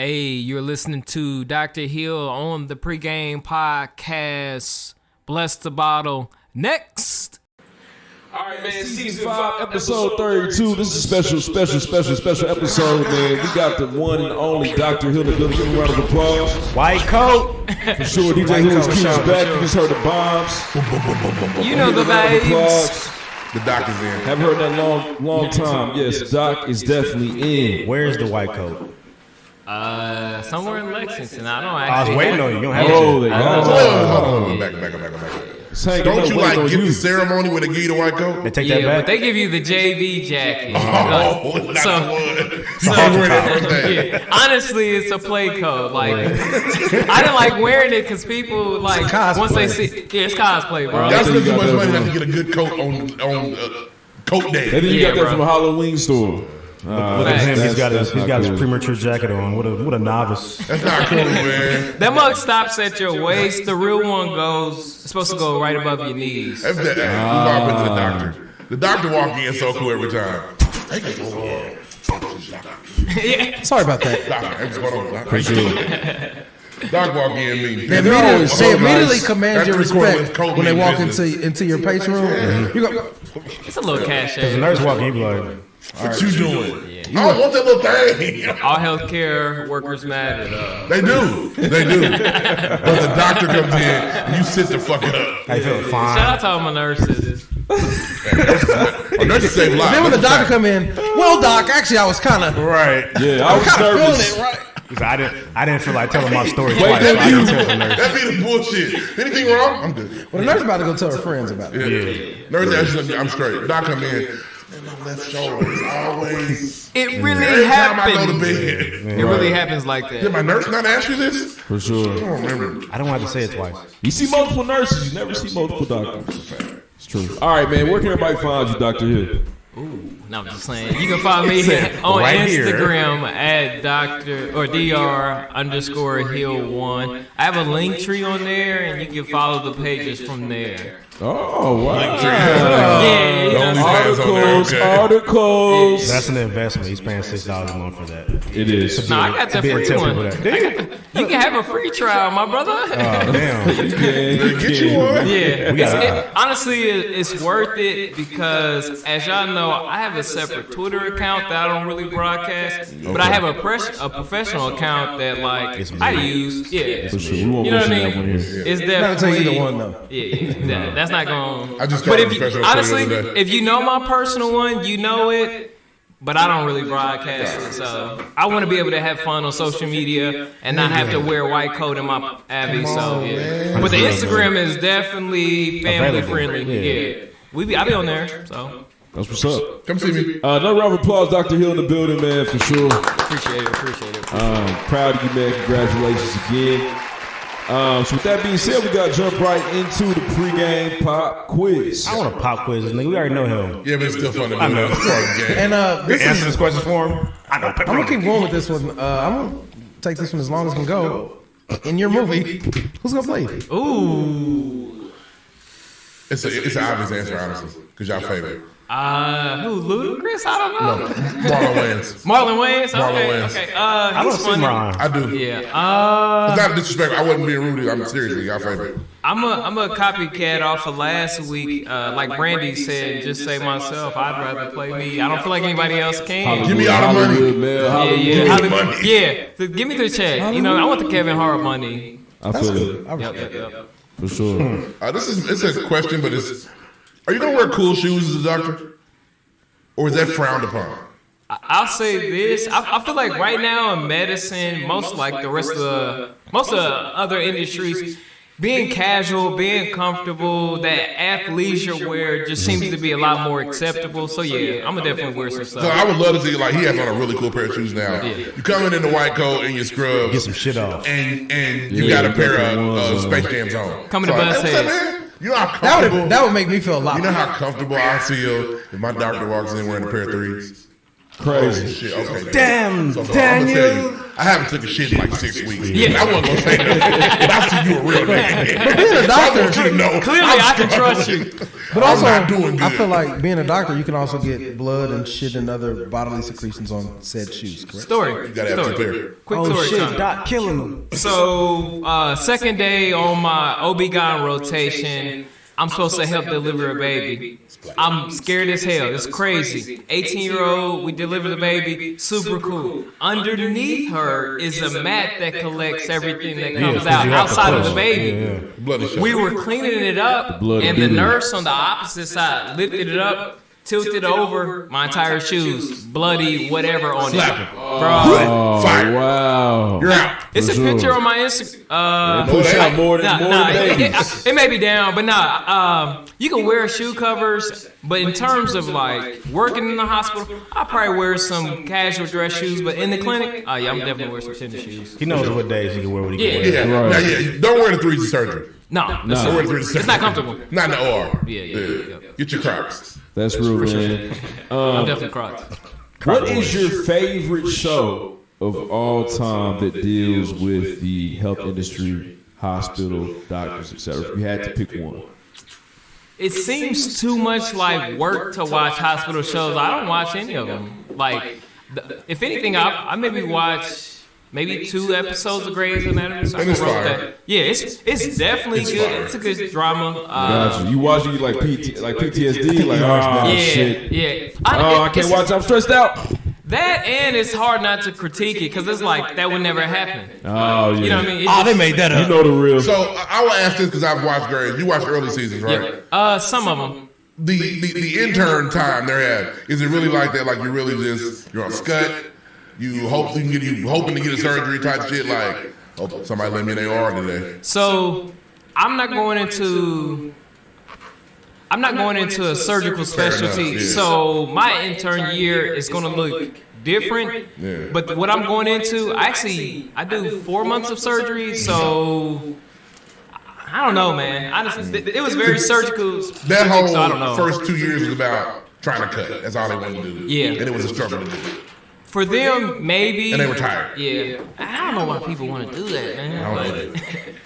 Hey, you're listening to Dr. Hill on the PreGame podcast. Bless the bottle. Next. All right, man. Season 5, episode 32. This is a special episode, man. We got the one and only Dr. Hill in the building. Give a round of applause. White coat. For sure, DJ Hill's keys back. You just heard the bombs. You know the vibes. The Doc is in. Haven't heard that long time. Yes, Doc is definitely in. Where's the white coat? Somewhere in Lexington. I don't I actually. was waiting on you. You don't have Oh, to. Back. Don't you like get the ceremony when they give you the white coat? They take Yeah, that back. but they give you the JV jacket. Yeah. Honestly, it's a play code. Like, I didn't like wearing it because people like once they see, it's cosplay, bro. That's too much money not to get a good coat on coat day. And then you got that from a Halloween store. Look at him. He's got his premature jacket on. What a novice. That's not cool, man. That mug stops at your waist. The real one it's supposed to go right above your knees. That's that. We've all been to the doctor. The doctor walk in so cool every time. Yeah. Sorry about that. Doc walk in meeting. They immediately command your respect when they walk into your patient room. You go, It's a little cachet. The nurse walking, you be like, What you doing? I don't want that little thing. All healthcare workers matter. They do. But the doctor comes in and you sit the fuck up. I feel fine. Shout out to all my nurses. Nurses save lives. then when the doctor come in, well, doc, actually, I was kind of Right. Yeah, I was feeling nervous. it, right? I didn't feel like telling my story twice. So I didn't tell the nurse. That be the bullshit. Anything wrong? I'm good. Well, the nurse about to go tell her friends about it. Yeah. Nurse actually, I'm straight. Doc come in. Man, my left shoulder is always. It really Every time I go to happens. bed. It really happens like Did that. my nurse not ask you this? For I sure. don't remember. I don't have to say it twice. You see multiple nurses, you never see multiple doctors. It's true. All right, man. Where can everybody find you, Dr. Hill? No, I'm just saying. You can find me on Right here. Instagram at Dr. Hill1. I have a link tree on there, and you can follow the pages from there. Oh, wow. Yeah, you know, Articles. That's an investment. He's paying $6 a month for that. It is. no, I got that Be free a tell one. people that. You can have a free trial, my brother. Oh, damn. Get you one. Yeah, honestly, it's worth it because, as y'all know, I have a separate Twitter account that I don't really broadcast, but I have a professional account that I use. Yeah, For sure. We won't you know what I mention that mean. one here. It's Not definitely take either one though. Yeah, that's not going. I just But started if you, professional honestly, Twitter today. if you know my personal one, you know it. But I don't really broadcast it, so I want to be able to have fun on social media and not have to wear a white coat in my Abby. So yeah, but the Instagram is definitely family friendly. Yeah, I be on there. So That's what's up. Come see me. Another round of applause, Dr. Hill in the building, man, for sure. appreciate it. Proud of you, man. Congratulations again. So with that being said, we got to jump right into the pregame pop quiz. I want to pop quiz this nigga. We already know him. Yeah, but it's still fun to do. It's part of the game. And Answer this question for him. I know. I'm gonna keep going with this one. I'm gonna take this one as long as it can go. In your movie, who's gonna play it? Ooh, It's an obvious answer, honestly, because y'all favorite. who Ludacris? I don't know. Marlon Wayans. Marlon Wayans. Marlon Okay, Wayans. okay. I don't He's see funny. Ron. I do. Yeah. It's not disrespectful. I wasn't being rude. I'm seriously y'all favorite. I'm a copycat off of last week. Like Brandy said, just say myself. I'd rather play me. I don't feel like anybody else can. Give me all the money. Hollywood, man. Yeah, Hollywood. money. yeah. So give me the check. You know, I want the Kevin Hart money. I feel it. Yep. For sure. It's a question, but it's. Are you gonna wear cool shoes as a doctor, or is that frowned upon? I'll say this. I feel like right now in medicine, most like the rest of the other industries, being casual, being comfortable, that athleisure wear just seems to be a lot more acceptable. So yeah, I'm gonna definitely wear some So stuff. I would love to see he has on a really cool pair of shoes now. You coming in the white coat and your scrubs, Get some shit off. and you got a pair of Space Jams on. Coming to So, bus hey, what's up, heads. man? You know how comfortable. That would make me feel a lot. You know how comfortable I feel if my doctor walks in wearing a pair of threes. Crazy. Oh, shit. Okay. Damn, So, I'm Daniel. gonna tell you, I haven't took a shit in like 6 weeks. Yeah. I wasn't gonna say that, but I see you a real nigga. But being a doctor, I want you to know. Clearly, I can trust you. but also, I'm not doing good. I feel like being a doctor, you can also get blood and shit and other bodily secretions on said shoes. Correct? Story. You gotta have two Story. pair. Quick Oh story shit, time. Doc killing them. So, second day on my OB-GYN rotation, I'm supposed to help deliver a baby. I'm scared as hell. It's crazy. 18-year-old, we deliver the baby. Super cool. Underneath her is a mat that collects everything that comes out outside of the baby. Bloody shit. We were cleaning it up, Bloody and the goodness. nurse on the opposite side lifted it up, tilted over my entire shoes, bloody, whatever on Slap it. him. Bro, Oh, Fire. wow. You're out. it's a For sure. picture on my Instagram. Push out more than babies. It may be down, but you can wear shoe covers, but in terms of like working in the hospital, I probably wear some casual dress shoes, but in the clinic, I'm definitely wear some tennis shoes. He knows what days he can wear what he can Yeah. wear. Yeah. Right. Now, yeah. Don't wear the threes in surgery. No, Don't wear the threes in surgery. it's not comfortable. Not in the OR. Yeah. Get your Crocs. That's real, man. I'm definitely crossed. What is your favorite show of all time that deals with the health industry, hospital, doctors, etc.? If you had to pick one. It seems too much like work to watch hospital shows. I don't watch any of them. Like, if anything, I maybe watch maybe 2 episodes of Grey's Anatomy. So I And it's can roll fire. that. Yeah, it's definitely good. fire. It's a good drama. Gotcha. You watching like PTSD? Like, oh, shit. Yeah. Oh, I can't watch. I'm stressed out. That, and it's hard not to critique it because it's like that would never happen. Oh, yeah. You know what I mean? It Oh, just- they made that You up. know the real. So I will ask this because I've watched Grey's. You watched early seasons, right? Yeah. Some of them. The intern time they're at, is it really like that? Like you really just you're on scut, you hoping to get a surgery type shit. Like, oh, somebody let me in their OR today. So I'm not going into a surgical specialty. yeah. So my intern year is going to look different. Yeah. But what I'm going into, I do 4 months of surgery. So I don't know, man. It was very surgical. That whole so I don't know. first 2 years was about trying to cut. That's all they wanted to do. Yeah. And it was a struggle to do. For them, maybe. And they retired. Yeah. I don't know why people want to do that, man. I don't know. But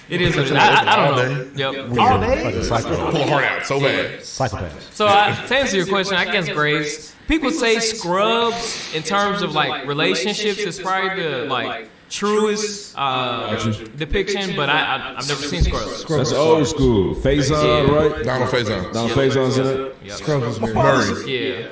it is what it is. I don't know. Yep. All day. Like a psychopath. Pull a heart out so bad. Psychopath. So to answer your question, I guess Grace. People say Scrubs in terms of like relationships is probably the like truest depiction, but I've never seen Scrubs. That's old school. Faison, right? Donald Faison. Donald Faison's in it. Scrubs was weird. Murray. Yeah,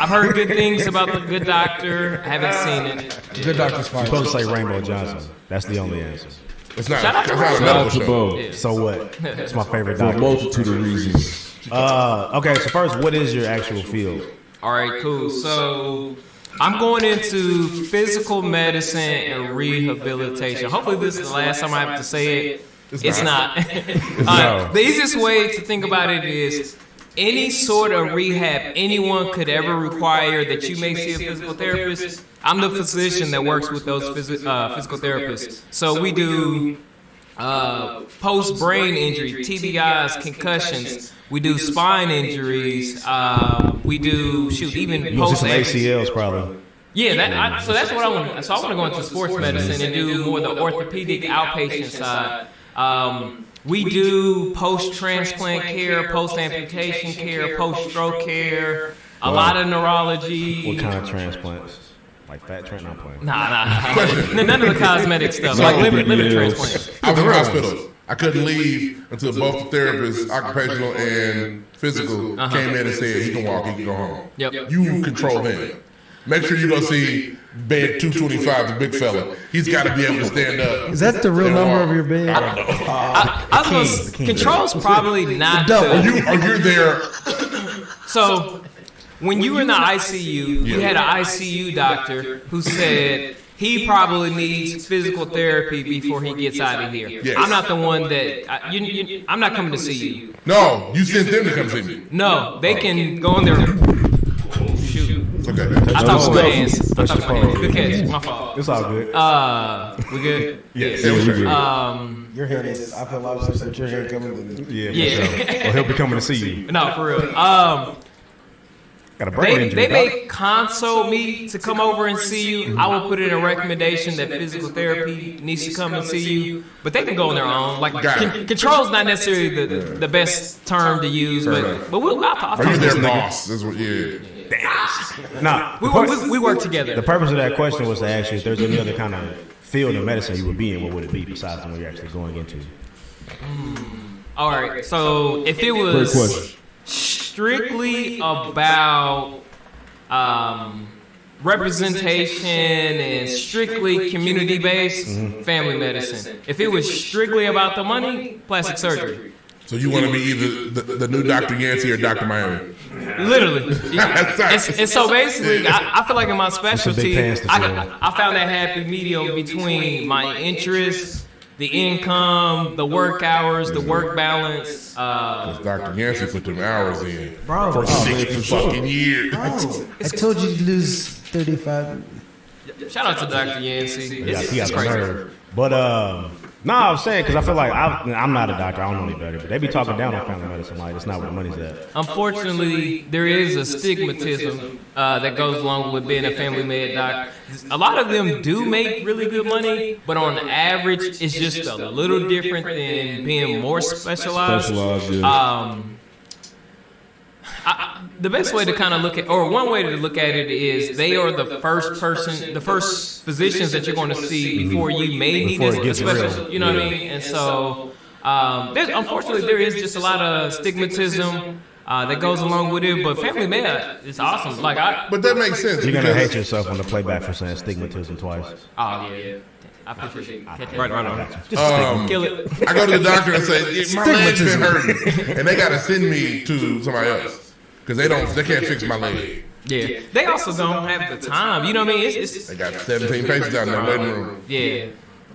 I've heard good things about The Good Doctor. I haven't seen it. Good doctor's fire. You're supposed to say Rainbow Johnson. That's the only answer. It's not. Shout out to It's not a Shout medical out to show. Bo So what? It's my favorite for a doctor. multitude of reasons. Okay, so first, what is your actual field? All right, cool. So I'm going into physical medicine and rehabilitation. Hopefully, this is the last time I have to say it. It's not. The easiest way to think about it is any sort of rehab anyone could ever require that you may see a physical therapist. I'm the physician that works with those physical therapists. So we do post-brain injury, TBIs, concussions. We do spine injuries. We do even You want to see some post ACLs probably. Yeah, so that's what I want. So I want to go into sports medicine and do more the orthopedic outpatient side. We do post-transplant care, post-amputation care, post-stroke care, a lot of neurology. What kind of transplants? Like fat transplant? I'm playing. Nah. None of the cosmetic stuff, like liver transplants. I was in the hospital. I couldn't leave until both the therapists, occupational and physical, came in and said he can walk, he can go home. Yep. You control him. Make sure you go see bed 225, the big fella. He's got to be able to stand up. Is that the real number of your bed? I don't know. I was control's probably not. Are you there? So when you were in the ICU, you had an ICU doctor who said he probably needs physical therapy before he gets out of here. Yes. I'm not the one that I'm not coming to see you. No, you sent them to come see me. No, they can go in there. Shoot. It's okay. I talk with my hands. That's your fault. Good catch. My fault. It's all good. We good? Yes. Your head is. I feel like since your head coming. Yeah. Yeah. For sure. Well, he'll be coming to see you. No, for real. Got a brain injury. They may consult me to come over and see you. I will put in a recommendation that physical therapy needs to come and see you, but they can go on their own. Like control's not necessarily the best term to use, but I'll Are you their boss? That's what. Yeah. Nah, we work together. The purpose of that question was to ask you if there's any other kind of field of medicine you would be in. What would it be besides the one you're actually going into? All right. So if it was strictly about representation and strictly community-based, family medicine. If it was strictly about the money, plastic surgery. So you want to be either the new Dr. Yancey or Dr. Miami? Literally. And so basically, I feel like in my specialty, I found that happy medium between my interests, the income, the work hours, the work balance. Dr. Yancey put them hours in Bro, for 60 fucking years. I told you to lose 35. Shout out to Dr. Yancey. He got It's the crazy. nerve. But I was saying because I feel like I'm not a doctor. I don't know any better. But they be talking down on family medicine like it's not where the money's at. Unfortunately, there is a stigmatism that goes along with being a family med doc. A lot of them do make really good money, but on average, it's just a little different than being more specialized. The best way to kind of look at, or one way to look at it is they are the first physicians that you're going to see before you may need a special, you know what I mean? And so, unfortunately, there is just a lot of stigmatism that goes along with it, but family med is awesome. But that makes sense. You're gonna hate yourself on the playback for saying stigmatism twice. Oh yeah. I appreciate it. Right on. Kill it. I go to the doctor and say, my leg's been hurting. And they got to send me to somebody else. Because they can't fix my leg. Yeah. They also don't have the time. You know what I mean? They got 17 patients out in the waiting room. Yeah.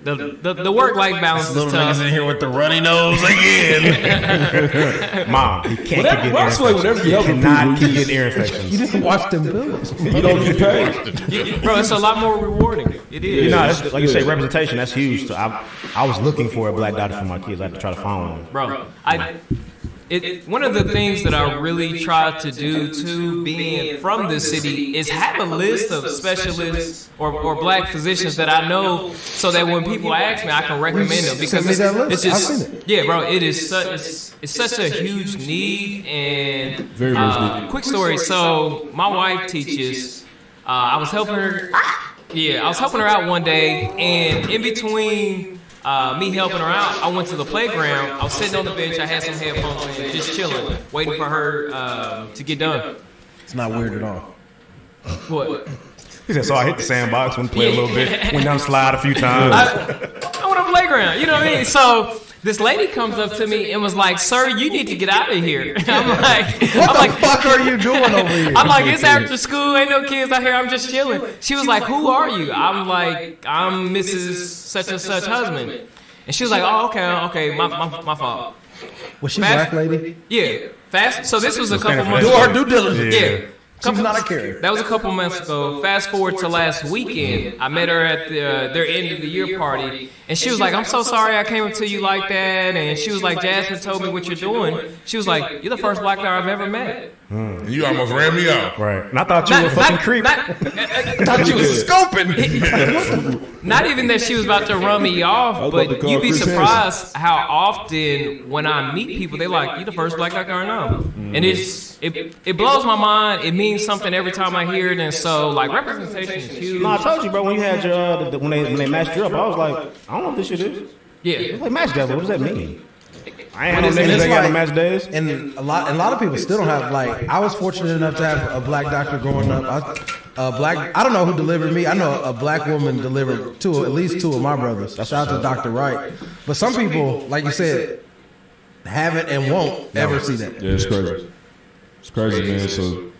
The work-life balance is tough. in here with the runny nose again. Mom, he can't get ear I swear, whenever infections. He you help cannot people, get ear infections. You didn't watch them bills. You don't get paid. Bro, it's a lot more rewarding. It is. You know, it's, like you say, representation, that's huge. So I was looking for a black doctor for my kids. I had to try to find one. Bro, one of the things that I really try to do too, being from this city, is have a list of specialists or black physicians that I know, so that when people ask me, I can recommend them, because it's just bro, it is it's such a huge need. And Very much needed. Quick story. So my wife teaches. I was helping her. Yeah, I was helping her out one day, and in between me helping her out, I went to the playground. I was sitting on the bench. I had some headphones in, just chilling, waiting for her to get done. It's not weird at all. What? He said, so I hit the sandbox, went to play a little bit, went down the slide a few times. I went on the playground. You know what I mean? So this lady comes up to me and was like, "Sir, you need to get out of here." I'm like, What the fuck are you doing over here? I'm like, it's after school, ain't no kids out here, I'm just chilling. She was like, "Who are you?" I'm like, "I'm Mrs. Such and Such husband." And she was like, "Oh, okay, my fault." Was she black lady? Yeah, fast. So this was a couple months Do ago. our due diligence. Yeah. She's not a carrier. That was a couple months ago. Fast forward to last weekend, I met her at their end of the year party, and she was like, "I'm so sorry I came up to you like that." And she was like, "Jasmine told me what you're doing." She was like, "You're the first black guy I've ever met." And you almost ran me out. Right. And I thought you were a fucking creep. I thought you was scoping. Not even that she was about to run me off, but you'd be surprised how often when I meet people, they're like, "You're the first black guy I know," and it blows my mind. It means something every time I hear it, and so like representation is huge. No, I told you, bro. When you had your when they matched you up, I was like, I don't know what this shit is. Yeah, It's like match devil. What does that mean? I ain't had no niggas that got on match days. And a lot of people still don't have, like, I was fortunate enough to have a black doctor growing up. I don't know who delivered me. I know a black woman delivered at least two of my brothers. Shout out to Dr. Wright. But some people, like you said, haven't and won't ever see that. Yeah, it's crazy. It's crazy, man. So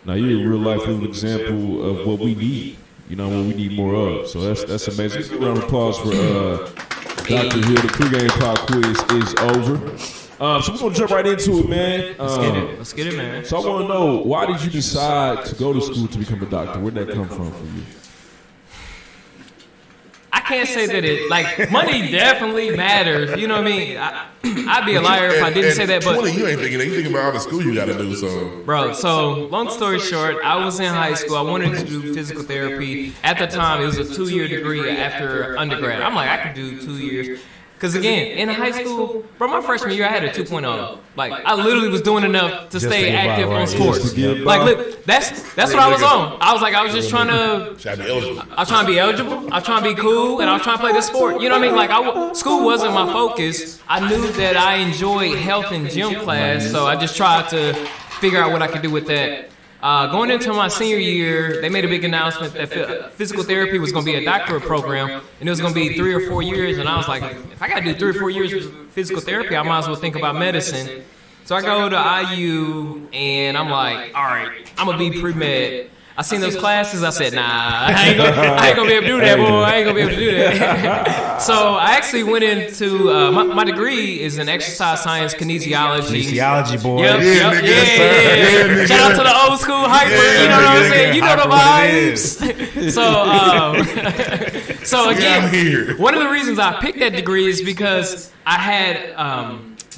now you're a real life living example of what we need. You know, what we need more of. So that's amazing. Let's give a round of applause for Dr. Hill. The pregame pop quiz is over. So we're gonna jump right into it, man. Let's get it, man. So I want to know, why did you decide to go to school to become a doctor? Where'd that come from for you? I can't say that it like money definitely matters. You know what I mean? I'd be a liar if I didn't say that. But 20, you ain't thinking that. You thinking about all the school you got to do. So, bro. So long story short, I was in high school. I wanted to do physical therapy. At the time, it was a 2-year degree after undergrad. I'm like, I could do 2 years. Because again, in high school, bro, my freshman year I had a 2.0. Like I literally was doing enough to stay active on sports. Like look, that's what I was on. I was just trying to. I was trying to be eligible. I was trying to be cool, and I was trying to play this sport. You know what I mean? Like school wasn't my focus. I knew that I enjoyed health and gym class, so I just tried to figure out what I could do with that. Going into my senior year, they made a big announcement that physical therapy was going to be a doctorate program, and it was going to be 3 or 4 years. And I was like, if I got to do 3 or 4 years of physical therapy, I might as well think about medicine. So I go to IU, and I'm like, all right, I'm going to be pre-med. I seen those classes. I said, nah, I ain't gonna be able to do that, boy. I ain't gonna be able to do that. So I actually went into my degree is in exercise science kinesiology. Kinesiology, boy. Yep. Yeah. Shout out to the old school hyper. You know what I'm saying? You know the vibes. So again, one of the reasons I picked that degree is because I had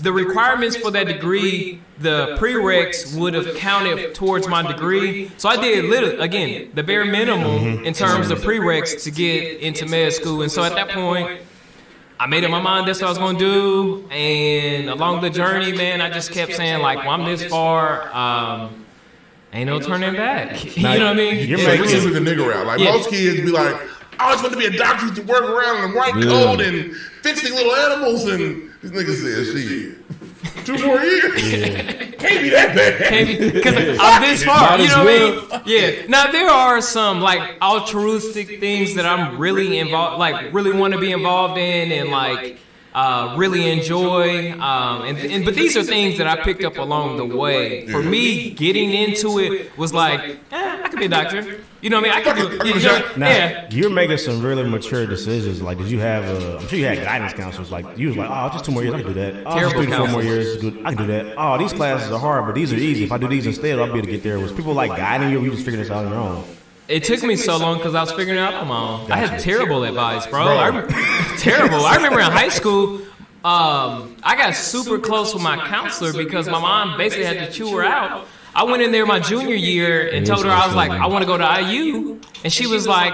the requirements for that degree. The prereqs would have counted towards my degree. So I did literally, again, the bare minimum in terms of prereqs to get into med school. And so at that point, I made up my mind that's what I was going to do. And along the journey, man, I just kept saying, like, well, I'm this far. Ain't no turning back. You know what I mean? You're making the nigga route. Like most kids be like, I always want to be a doctor to work around in a white coat and fixing little animals. And this nigga said, shit. 2 more years. Can't be that bad. Because I'm this far. You know what I mean? Yeah. Now there are some like altruistic things that I'm really involved, like really want to be involved in, and like really enjoy. But these are things that I picked up along the way. For me, getting into it was like, I could be a doctor. You know what I mean? I could do. Now, you're making some really mature decisions. Like, did you have I'm sure you had guidance counselors. Like, you was like, oh, just 2 more years, I can do that. Oh, just 3 to 4 more years, I can do that. Oh, these classes are hard, but these are easy. If I do these instead, I'll be able to get there. Was people like guiding you, or you just figuring this out on your own? It took me so long because I was figuring it out on my own. I had terrible advice, bro. Terrible. I remember in high school, I got super close with my counselor because my mom basically had to chew her out. I went in there my junior year and told her, I was like, I want to go to IU. And she was like,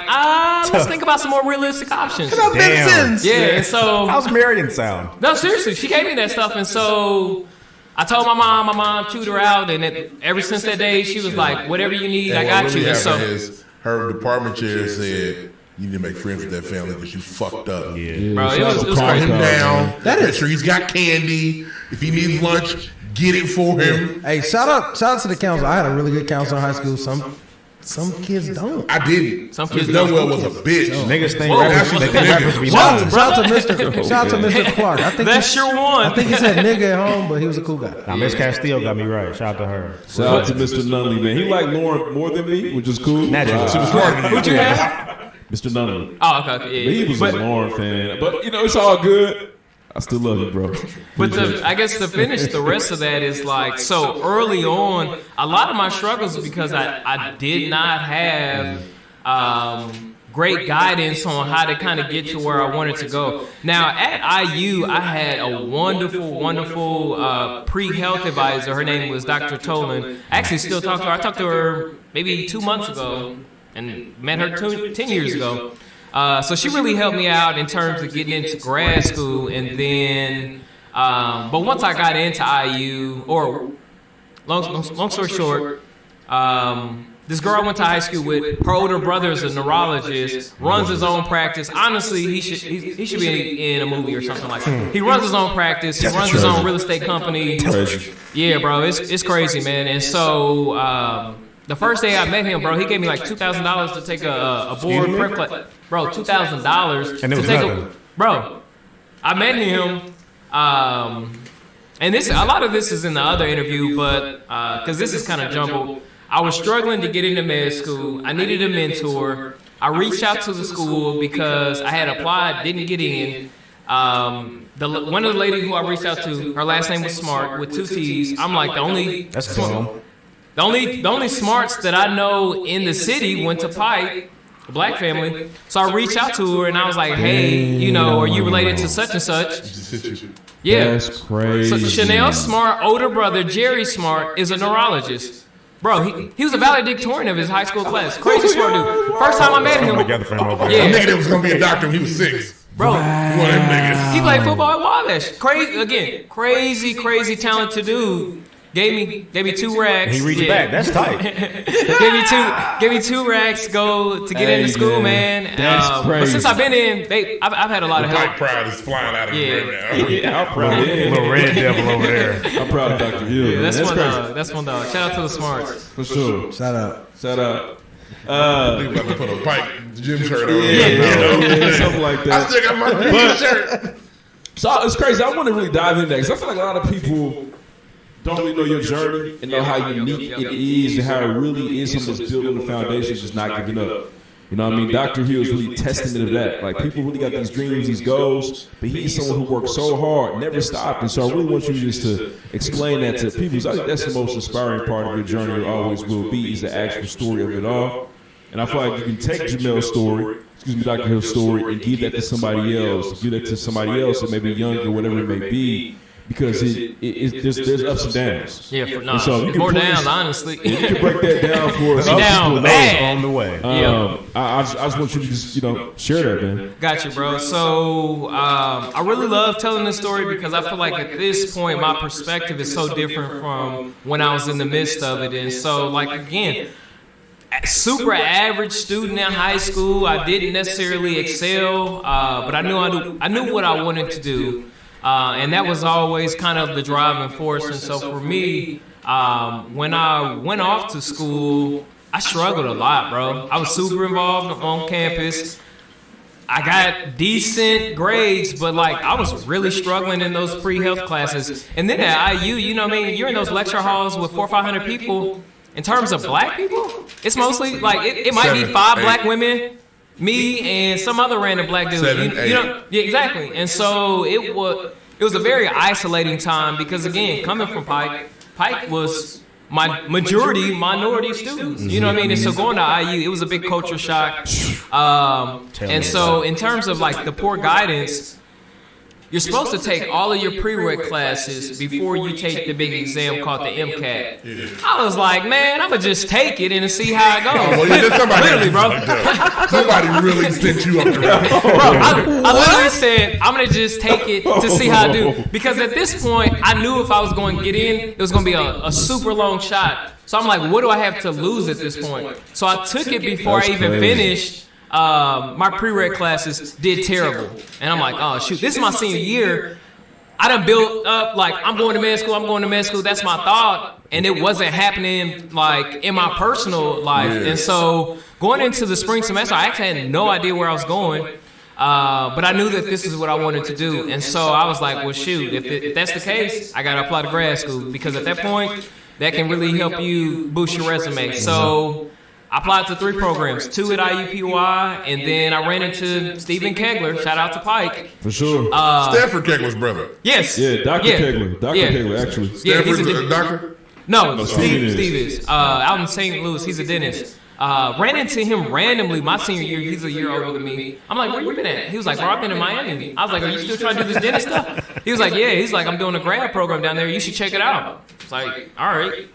let's think about some more realistic options. Damn. Yeah, and so... How's Marion sound? No, seriously, she gave me that stuff. And so I told my mom chewed her out. And ever since that day, she was like, whatever you need, I got you. And so her department chair said, you need to make friends with that family because you fucked up. Yeah. Bro, it was Calm crazy. him down. Make sure he's got candy. If he needs lunch, get it for him. Hey, shout out to the counselor. I had a really good counselor in high school. Some kids don't. I didn't. Some kids Noel was a bitch. Niggas think Whoa. rappers be lying. Shout out to Mr. Clark. I think That's your one. I think he said nigga at home, but he was a cool guy. Now, Miss Castillo got me right. Shout out to her. Shout out to Mr. Nunley, man. He liked Lauren more than me, which is cool. Naturally. She was smarter than you. Who'd you have? Mr. Nunley. Oh, okay. But he was a Lauren fan. But, you know, it's all good. I still love you, bro. But I guess to finish the rest of that is like, so early on, a lot of my struggles was because I did not have great guidance on how to kind of get to where I wanted to go. Now, at IU, I had a wonderful pre-health advisor. Her name was Dr. Tolan. I actually still talk to her. I talked to her maybe 2 months ago and met her 10 years ago. So she really helped me out in terms of getting into grad school, and then, but once I got into IU, or long story short, this girl I went to high school with, her older brother is a neurologist, runs his own practice. Honestly, he should be in a movie or something like that. He runs his own practice. He runs his own real estate company. Yeah, bro, it's crazy, man. And so. The first day I met him, bro, he gave me like $2,000 to take a board prep class. Bro, $2,000 And it was nothing. Bro, I met him, and this a lot of this is in the other interview, but because this is kind of jumbled. I was struggling to get into med school. I needed a mentor. I reached out to the school because I had applied, didn't get in. One of the ladies who I reached out to, her last name was Smart with 2 T's. I'm like The only smarts that I know in the city went to Pike, a black family. So I reached out to her and I was like, hey, you know, are you related to such and such? Yeah. That's crazy. So Chanel Smart, older brother, Jerry Smart, is a neurologist. Bro, he was a valedictorian of his high school class. Crazy smart dude. First time I met him. Together for him over Yeah. there. Nigga that was gonna be a doctor when he was 6. Bro, One of them niggas. he played football at Wabash. Crazy talented dude. Gave me 2 racks. He reached back. That's tight. gave me 2 racks go to get into school, man. That's But crazy. since I've been in, I've had a lot of Black help. pride is flying out of Yeah. him right now. Yeah, I'm proud of him. Little red devil over there. I'm proud of Dr. Hill. Yeah, man. that's one crazy. dog. That's one dog. Shout out to the Smarts. For sure. Shout out. Shout out. They about to put a Pike gym shirt on. Yeah, something like I that. still got my gym shirt. So it's crazy. I want to really dive into that because I feel like a lot of people don't really know your journey and know how unique it is and how it really is something that's built on the foundation, just not giving up. You know what I mean? Dr. Hill is really testament of that. Like, people really got these dreams, these goals, but he's someone who works so hard, never stopped. And so I really want you just to explain that to people. I think that's the most inspiring part of your journey, or always will be, is the actual story of it all. And I feel like you can take Jamel's story, Dr. Hill's story, and give that to somebody else, that may be younger, whatever it may be, because there's ups and downs. Yeah, And so you can more put downs, this- honestly. You can break that down for us. Down bad. On the way. I just want you to just, share that, man. Got you, bro. So I really love telling this story because I feel like at this point my perspective is so different from when I was in the midst of it. And so, like, again, super average student in high school. I didn't necessarily excel, but I knew what I wanted to do. And that was always kind of the driving force. And so for me, when I went off to school, I struggled a lot, bro. I was super involved on campus. I got decent grades, but like I was really struggling in those pre-health classes. And then at IU, you know what I mean? You're in those lecture halls with 400 or 500 people. In terms of black people, it's mostly like it might be 5 black women, me and some other random black dude. 7, Yeah, exactly. And so it was a very isolating time because, again, coming from Pike was my minority students. You know what I mean? And so going to IU, it was a big culture shock. And so in terms of like the poor guidance, you're supposed to take all of your prereq classes before you take the big exam called the MCAT. I was like, man, I'm going to just take it and see how it goes. Well, yeah, Literally, bro. Somebody really sent you up the road. Bro, I literally said, I'm going to just take it to see how I do. Because at this point, I knew if I was going to get in, it was going to be a super long shot. So I'm like, what do I have to lose at this point? So I took it before I even finished. My prereq classes did terrible. And I'm like, oh, shoot, this is my senior year. I done built up, like, I'm going to med school. That's my thought. And it wasn't happening, like, in my personal life. Yeah. And so going into the spring semester, I actually had no idea where I was going. But I knew that this is what I wanted to do. And so I was like, well, shoot, if that's the case, I got to apply to grad school. Because at that point, that can really help you boost your resume. So I applied to 3 programs, 2 at IUPUI, and then I ran into Stephen Kegler. Shout out to Pike. For sure. Stanford Kegler's brother. Yes. Yeah, Dr. Kegler. Dr. Kegler, actually. Yeah, he's Stanford's a doctor? No, Steve is. Out in St. Louis, he's a dentist. Ran into him randomly my senior year. He's a year older than me. I'm like, where you been at? He was like, bro, I've been in Miami. I was like, are you still trying to do this dentist stuff? He was like, yeah. He's like, I'm doing a grad program down there. You should check it out. It's like, all right.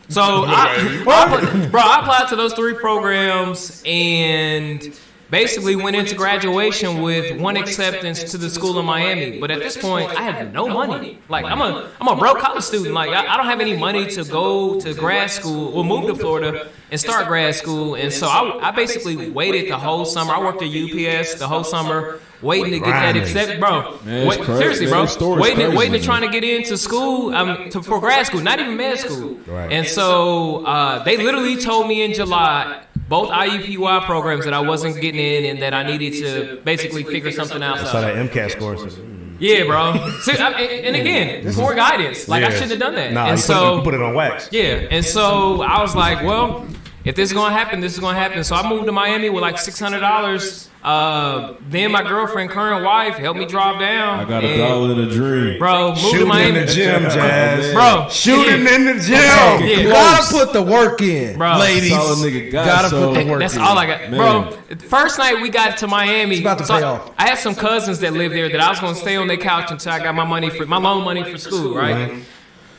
So I applied to those 3 programs and basically went into graduation with 1 acceptance to the school in Miami. But at this point, I had no money. Like, I'm a broke college student. Like, I don't have any money to go to grad school or move to Florida and start grad school. And so I basically waited the whole summer. I worked at UPS the whole summer waiting to get that accepted. Bro, seriously, bro. Waiting to trying to get into school for grad school, not even med school. Right. And so they literally told me in July, both IUPUI programs, that I wasn't getting in and that I needed to basically figure something else out. So that MCAT scores. Yeah, bro. See, and again, poor guidance. Like, I shouldn't have done that. Nah, and you so put it on wax. yeah, and so I was like, well, if this is gonna happen, this is gonna happen. So I moved to Miami with like $600. Then my girlfriend, current wife, helped me drop down. I got $1 in a dream. Bro, moved to Shooting in Miami. the gym, Jazz. Bro, Shooting in the gym. Yeah. Gotta put the work in, Bro. ladies. Solid nigga Gotta put the work That's in. all I got. Man. Bro, first night we got to Miami. It's about to pay off. I had some cousins that lived there that I was going to stay on their couch until I got my loan money for school, right?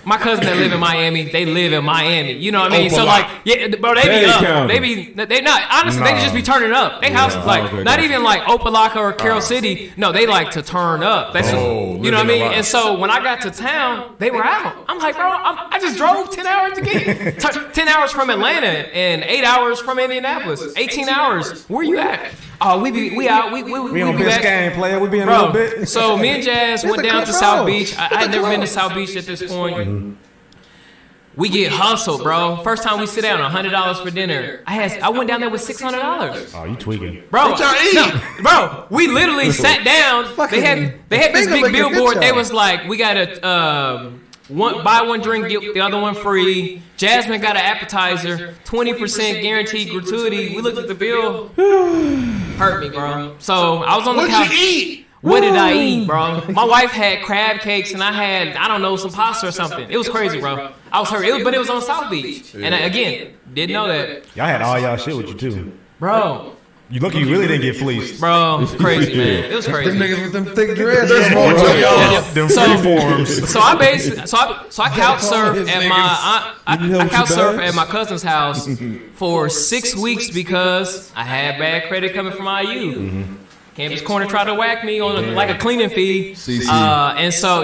My cousins that live in Miami, they live in Miami. You know what I mean? So like, yeah, bro, they be up. They not honestly. They just be turning up. They house not even like Opelika or Carroll City. No, they like to turn up. That's you know what I mean? And so when I got to town, they were out. I'm like, bro, I just drove 10 hours to get 10 hours from Atlanta and 8 hours from Indianapolis. 18 hours. Where you at? Oh, we out. We on be back. Biscayne, player. We be in a Bro, little bit. so me and Jazz went down to close. South Beach. I had never been to close. South Beach at this point. We get hustled, bro. First time we sit down, $100 for dinner. I went down there with $600. Oh, you tweaking. Bro, What y'all eat? no, bro, we literally sat down. They had this Finger big licking billboard. bitch They out. was like, we got to buy one drink, get the other one free. Jasmine got an appetizer, 20% guaranteed gratuity. We looked at the bill, hurt me, bro. So I was on the couch. What'd you eat? What did I eat, bro? My wife had crab cakes and I had, I don't know, some pasta or something. It was crazy, bro. I was hurt. But it was on South Beach. And again, didn't know that. Y'all had all y'all shit with you too. Bro, You lucky you really didn't get fleeced. it was crazy, man. It was Them crazy. niggas with them thick dreads. There's more to y'all. Them So- free forms. So I couch surfed his at niggas. I couch surfed at my cousin's house for 6 weeks because I had bad credit coming from IU. Campus Corner tried to whack me on like a cleaning fee. And so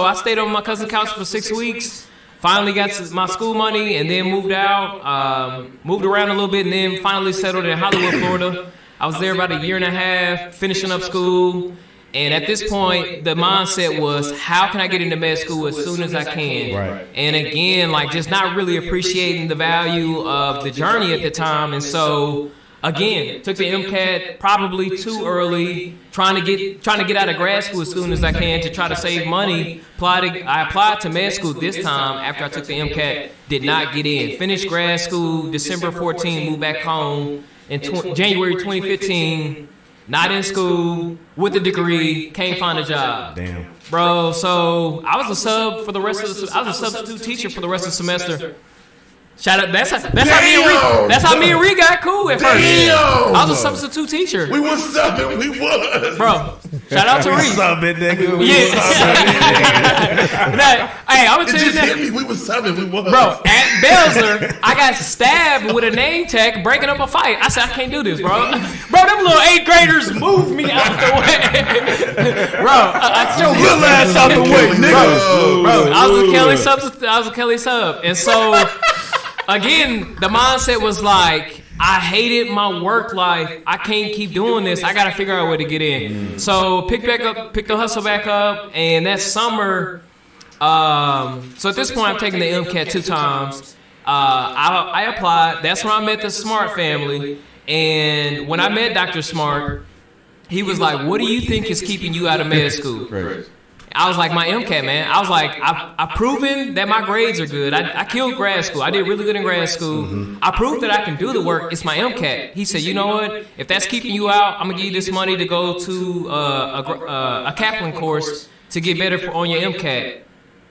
I stayed on my cousin's couch for 6 weeks. Finally got my school money and then moved out, moved around a little bit and then finally settled in Hollywood, Florida. I was there about a year and a half, finishing up school. And at this point, the mindset was, how can I get into med school as soon as I can? Right. And again, like just not really appreciating the value of the journey at the time. And so, again, took the MCAT probably too early, trying to get out of grad school as soon as I can to try to save money. I applied to med school this time after I took the MCAT, did not get in. Finished grad school December 14, moved back home in January 2015. Not in school, with a degree, can't find a job. Damn. Bro, so I was a substitute teacher for the rest of the semester. Shout out, that's how me and Ree got cool at first. Damn. I was a substitute teacher. We was subbing. We was. Bro, shout out to Ree. Sub it, nigga. Yeah. Hey, I'm gonna It tell you just hit that. me. We was subbing. We was. Bro, at Belzer, I got stabbed with a name tag breaking up a fight. I said, I can't do this, bro. Bro, them little 8th graders moved me out the way. Bro, I showed your ass out the way, nigga. Bro, I was a Kelly sub. And so, again, the mindset was like, I hated my work life. I can't keep doing this. I got to figure out a way to get in. So, picked the hustle back up. And that summer, so at this point, I'm taking the MCAT 2 times. I applied. That's when I met the Smart family. And when I met Dr. Smart, he was like, what do you think is keeping you out of med school? Right. I was like, my MCAT, man. I was like, I've proven that my grades are good. I killed grad school. I did really good in grad school. I proved that I can do the work. It's my MCAT. He said, you know what? If that's keeping you out, I'm going to give you this money to go to a Kaplan course to get better on your MCAT.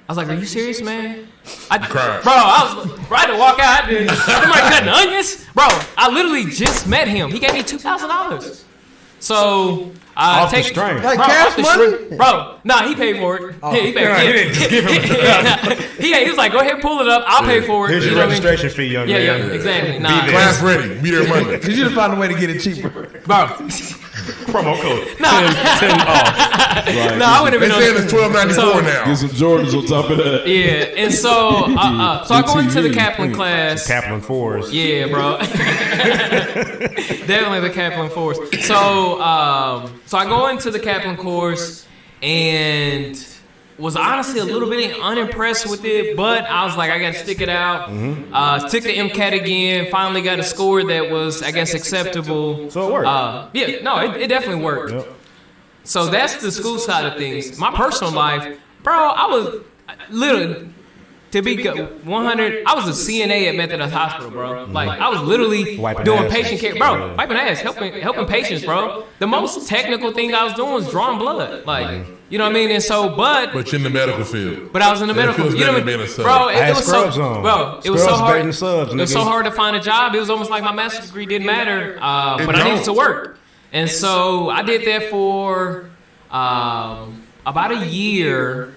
I was like, are you serious, man? cried. Bro, I was right to walk out. Somebody cutting onions? Bro, I literally just met him. He gave me $2,000. So I Off the take string. Like bro, cash off the money? string. Bro, nah, he paid for it. Yeah, he paid for it. He didn't just give him He was like, go ahead and pull it up. I'll pay for it. Here's You your know what I mean? registration fee, young Yeah, man. yeah, exactly. Nah, Class ready. Be there Monday. Cause you to find a way to get it cheaper. bro. Promo code. 10 off. Right. No, I wouldn't They have saying been it's on. $12.94 now. Get some Jordans on top of that. Yeah, and so I go into the Kaplan class. Kaplan 4s. Yeah, bro. Definitely the Kaplan course. So I go into the Kaplan course and was honestly a little bit unimpressed with it, but I was like, I got to stick it out. Took the MCAT again. Finally got a score that was, I guess, acceptable. So it worked. Yeah, no, it definitely worked. Yep. So that's the school side of things. My personal life, bro, I was literally to be 100, I was a CNA at Methodist Hospital, bro. Like, I was literally doing patient care. Bro, wiping ass, helping patients, bro. The most technical thing I was doing was drawing blood. Like, you know what I mean? And so, but you're in the medical field. But I was in the medical field. You know what I mean? Bro, it was so, it was so hard. It was so hard to find a job. It was almost like my master's degree didn't matter, but I needed to work. And so I did that for about a year.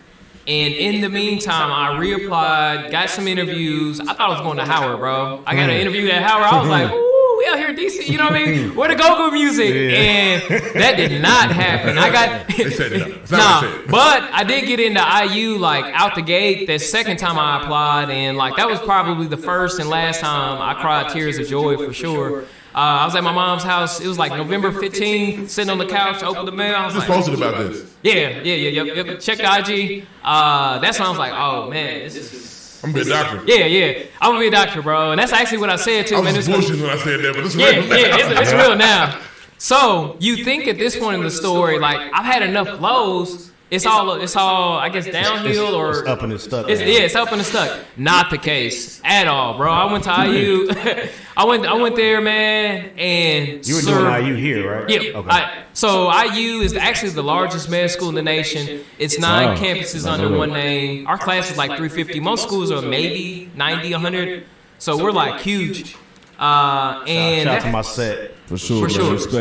And in the meantime, I reapplied, got some interviews. I thought I was going to Howard, bro. I got an interview at Howard. I was like, ooh, we out here in DC. You know what I mean? Where the go-go music? Yeah. And that did not happen. I got they said no. But I did get into IU like out the gate that second time I applied, and like that was probably the first and last time I cried tears of joy for sure. I was at my mom's house. It was like November 15th, sitting on the couch, opened the mail. I was like, posted about this. Yeah. Check the IG. That's when I was like, oh man, this is. I'm gonna be a doctor. Yeah. I'm gonna be a doctor, bro. And that's actually what I said too. I was bullshitting when I said that, but it's real. It's real now. So you think at this point in the story, like I've had enough lows. It's all I guess downhill or it's up and it's stuck. It's up and it's stuck. Not the case at all, bro. I went to IU. I went there, man, and you were doing IU here, right? Yeah. Okay. So IU is actually the largest med school in the nation. It's 9 campuses under one name. Our class is like 350. Most schools are maybe 90, 100. So we're like huge. And shout out to my set. For sure.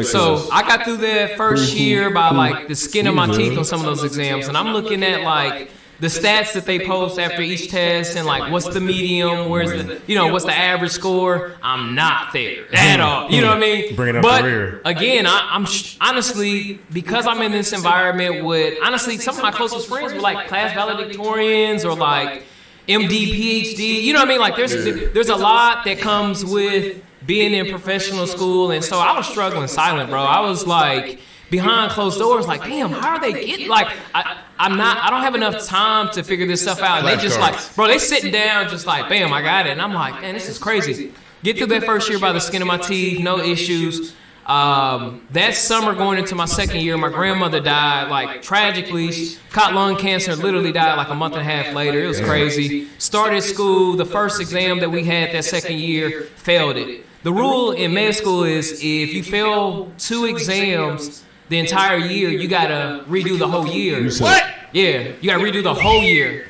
So I got through that first year by like the skin of my teeth on some of those exams, and I'm looking at like the stats that they post after each test, and like what's the medium, what's the average score. I'm not there at all. You know what I mean? Bring it up but the rear. Again, I'm honestly, because I'm in this environment with honestly some of my closest friends were like class valedictorians or like MD, PhD. You know what I mean? Like there's a lot that comes with being in professional school, and so I was struggling silent, bro. I was like behind closed doors, like, damn, how are they getting? Like, I don't have enough time to figure this stuff out. And they just like, bro, they sitting down, just like, bam, I got it. And I'm like, man, this is crazy. Get through that first year by the skin of my teeth, no issues. That summer going into my second year, my grandmother died, like tragically. She caught lung cancer, literally died like a month and a half later. It was crazy. Started school, the first exam that we had that second year, failed it. The rule in med school is if you fail 2 exams the entire year, you gotta redo the whole year. What? Yeah, you gotta redo the whole year.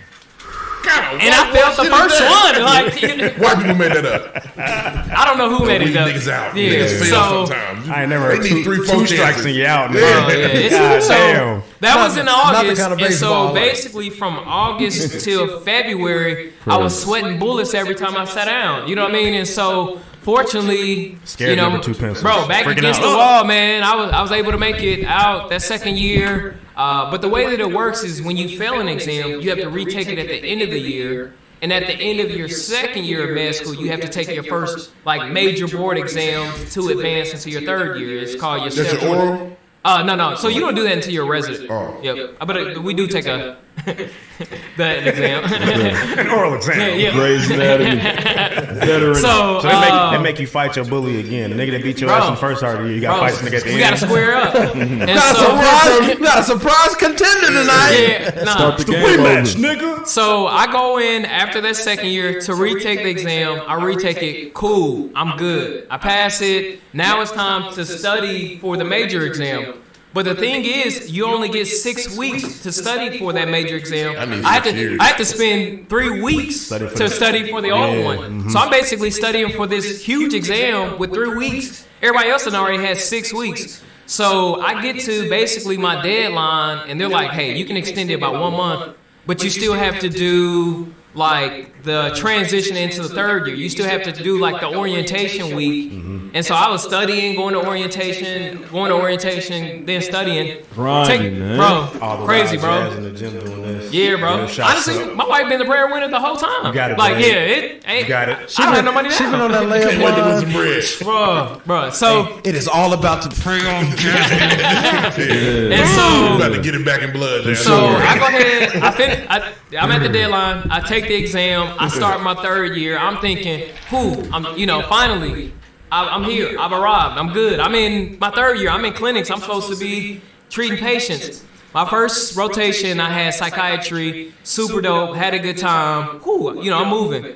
God, and I failed the first one. Like, white people made that up. I don't know who made it up. Niggas out. Yeah, Niggas fail sometimes. I ain't never heard two strikes and you out. Man. So that was in August, kind of and so basically from August till February, I was sweating bullets every time I sat down. You know what I mean? And so fortunately, scared number 2 pencils. Bro, back freaking against the wall, man. I was able to make it out that second year. But the way that it works is when you fail an exam, you have to retake it at the end of the year. And at the end of your second year of med school, you have to take your first like major board exam to advance into your third year. It's called your step. That's your oral? No. So you don't do that until you're a resident. Oh. Yep. But we do take that exam. An oral exam. Yeah. Grey's Anatomy. Veteran. So they make you fight your bully again. The nigga that beat your ass in the first part of the year, you got to fight the nigga at the end. We got to square up. You got a surprise contender tonight. Yeah, Start the game rematch, nigga. So I go in after that second year to retake the exam. I retake it. Cool. I'm good. I pass it. Now it's time to study for the major exam. But the thing is, you only get 6 weeks to study for that major exam. I had to spend 3 weeks to study for the old one. Mm-hmm. So I'm basically studying for this huge exam with 3 weeks. Everybody else had already had 6 weeks. So I get to basically my deadline, and they're like, hey, you can extend it by 1 month, but you still have to do like the transition into the third year. You still have to do like the orientation week. Mm-hmm. And so I was studying, going to orientation, then studying. Grinding, man. Bro, crazy, bro. In the gym doing this. Yeah, bro. Honestly, my wife been the breadwinner the whole time. You got it, like, man. You got it. I don't have no money now. She been on that layup line. Bro. So it is all about the pre-game. And so about to get it back in blood. So I go ahead. I'm at the deadline. I take the exam. I start my third year. I'm thinking, finally, I'm here. I've arrived. I'm good. I'm in my third year. I'm in clinics. I'm supposed to be treating patients. my first rotation, I had psychiatry, super dope, had a good time. Whew, I'm moving.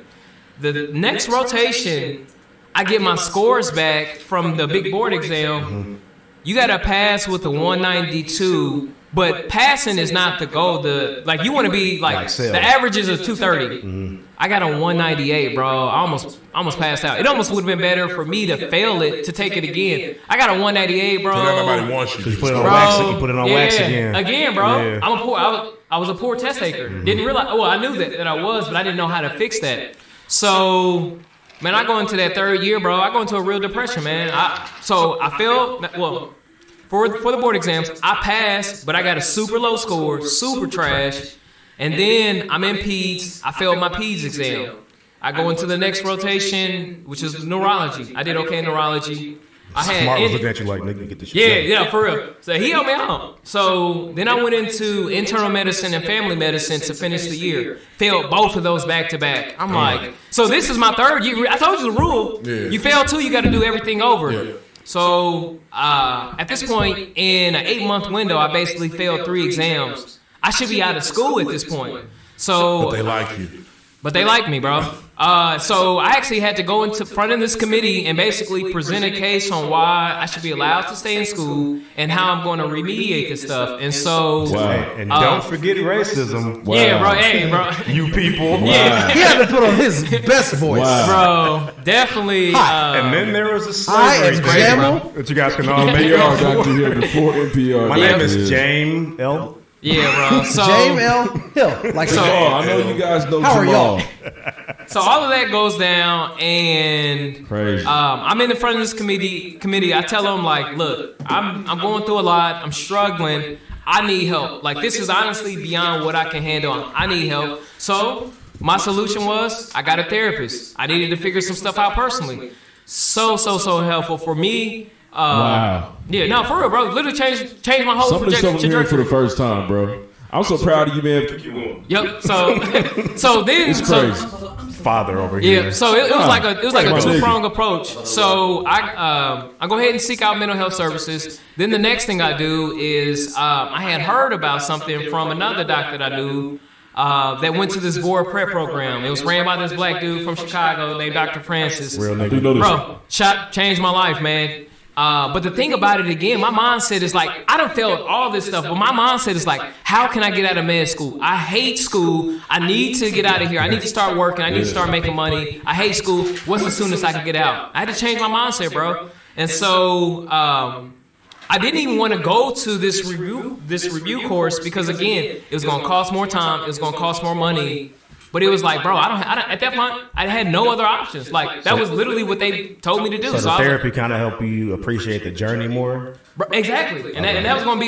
The next rotation, I get my scores back from the big board exam. You got to pass with a 192, but passing is not the goal. You want to be the average is a 230. I got a 198, bro. I almost passed out. It almost would have been better for me to fail it to take it again. I got a 198, bro. Nobody wants you. You put it on wax. You put it on wax again. Again, bro. Yeah. I was a poor test taker. Didn't realize. Well, I knew that I was, but I didn't know how to fix that. So, man, I go into that third year, bro. I go into a real depression, man. I failed. Well, for the board exams, I passed, but I got a super low score, super trash. And then I'm in peds. I failed my peds exam. I go into the next rotation, which is neurology. I did okay in neurology. Smart was looking at you like, nigga, get this shit. Yeah, for real. So he helped me out. So then I went into internal medicine and family medicine to finish the year. Failed both of those back to back. I'm like, so this is my third year. I told you the rule. Yeah. You fail two, you got to do everything over. Yeah. So at this point, in an 8-month window, I basically failed 3 exams. I should be out of school at this point. So, but they like you. But they like me, bro. So I actually had to go into front of this committee and basically present a case on why I should be allowed to stay in school and how I'm going to remediate this stuff. And so, and don't forget racism. Wow. Yeah, bro. Hey, bro. You people. Wow. Yeah, he had to put on his best voice, bro. Definitely. And then there was a slavery Jamal that you guys can all make NPR up got for. to hear before NPR. My name is James L. Yeah, bro. So James L. Hill. Like so. I know you guys know How Jamal. are y'all? So all of that goes down, and Crazy. I'm in the front of this committee. I tell them like, look, I'm going through a lot. I'm struggling. I need help. Like this is honestly beyond what I can handle. I need help. So my solution was I got a therapist. I needed to figure some stuff out personally. So helpful for me. Wow. Yeah, no, for real, bro. Literally changed my whole Some of the stuff I'm hearing trajectory. for the first time, bro. I'm so proud of you, man. Yep. So then, It's crazy. Father over here. yeah. So it was like a 2-pronged approach. So I go ahead and seek out mental health services. Then the next thing I do is I had heard about something from another doctor that I knew. That went to this board prep program. It was ran by this black dude from Chicago named Dr. Francis. Real nigga. Bro, changed my life, man. But the thing about it again, my mindset is like, I done failed all this stuff, but my mindset is like, how can I get out of med school? I hate school. I need to get out of here. I need to start working. I need to start making money. I hate school. What's the soonest I can get out? I had to change my mindset, bro. And so I didn't even want to go to this review course because again, it was going to cost more time. It was going to cost more money. But it was like, bro, I don't. At that point, I had no other options. Like that was literally what they told me to do. So the therapy kind of helped you appreciate the journey more. Bro, exactly, and that was gonna be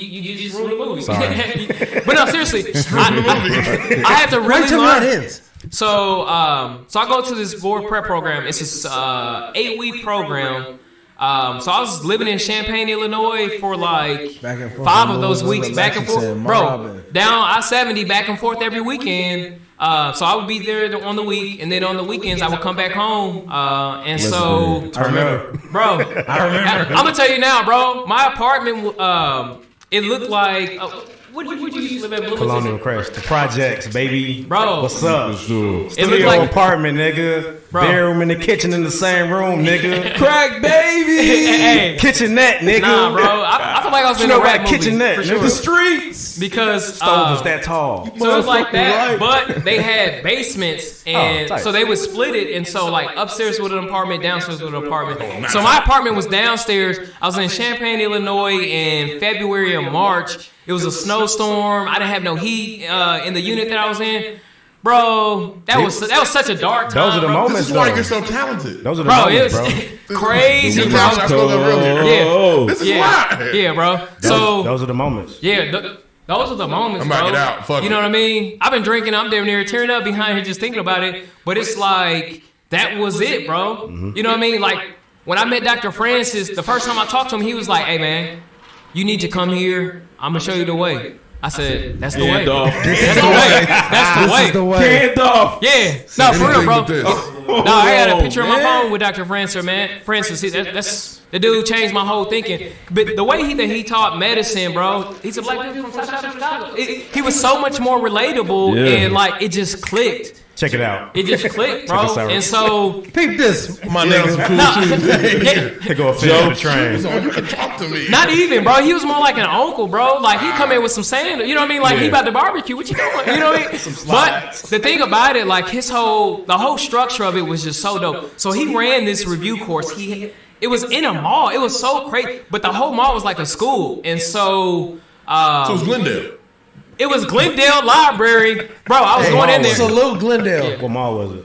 you just ruined the movie. But no, seriously, I had to really learn. So I go to this board prep program. It's this 8-week program. So I was living in Champaign, Illinois for like 5 of those weeks, back and forth, bro. Down I-70, back and forth every weekend. So I would be there on the week, and then on the weekends I would come back home. And so I remember, bro. I'm gonna tell you now, bro. My apartment, it looked like. What you used to live at? Colonial Crest, the projects, baby. Bro, what's up? Studio like, apartment, nigga. Bro. Bedroom in the kitchen in the same room, nigga. Crack baby. Hey. Kitchenette, nigga. Nah, bro. I feel like I was in a rap movie. Kitchenette, for sure. The streets. Because stove was that tall. So it was like that, but they had basements, and so they would split it, and so like upstairs with an apartment, downstairs with an apartment. So my apartment was downstairs. I was in Champaign, Illinois in February or March. It was a snowstorm. I didn't have no heat in the unit that I was in. Bro, that was such a dark time. Those are the moments. This is why you're so talented. Those are the moments, bro. Crazy, bro. I spoke up earlier. Yeah, this is why. Yeah, bro. So those are the moments. Yeah, those are the moments, I'm bro. backing out. Fuck you know what I mean? I've been drinking. I'm damn near tearing up behind here just thinking about it. But it's like that was it, bro. Mm-hmm. You know what I mean? Like when I met Dr. Francis, the first time I talked to him, he was like, "Hey, man, you need to come here. I'm gonna show you the way." I said, "That's the way. That's the way. That's the way. Gandalf. Yeah. No, for real, bro. No, I got a picture on my phone with Dr. Francis, man. Francis, The dude changed my whole thinking. But the way that he taught medicine, bro, he's a black dude from South Chicago. He was so much more relatable, and like it just clicked. Check it out. It just clicked, bro. And so peep this, my nigga. They go a the train. You can talk to me. Not even, bro. He was more like an uncle, bro. Like he come in with some sand. You know what I mean? Like he about to barbecue. What you doing? You know what I mean? But the thing about it, like the whole structure of it was just so dope. So he ran this review course. It was in a mall. It was so crazy. But the whole mall was like a school. And so... so it was Glendale. It was Glendale Library. Bro, I was going in there. Salute Glendale. Yeah. What mall was it?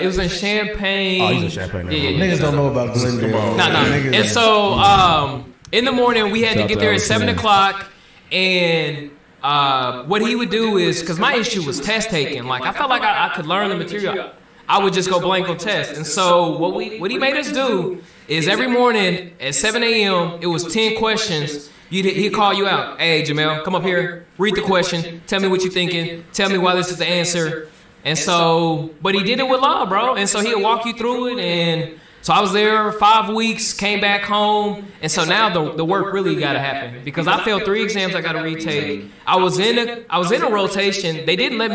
It was in Champaign. Oh, he's in Champaign. Yeah. Niggas don't know about Glendale. Nah. And so, in the morning, we had to get there at 7 o'clock. And what he would do is... Because my issue was test taking. Like, I felt like I could learn the material. I would just go blank on test. And so what he made us do is every morning at 7 a.m., it was 10 questions. He'd call you out. Hey, Jamel, come up here. Read the question. Tell me what you're thinking. Tell me why this is the answer. And so, but he did it with love, bro. And so he'll walk you through it. And so I was there 5 weeks, came back home. And so now the work really got to happen. Because I failed 3 exams I got to retake. I was in a rotation. They didn't make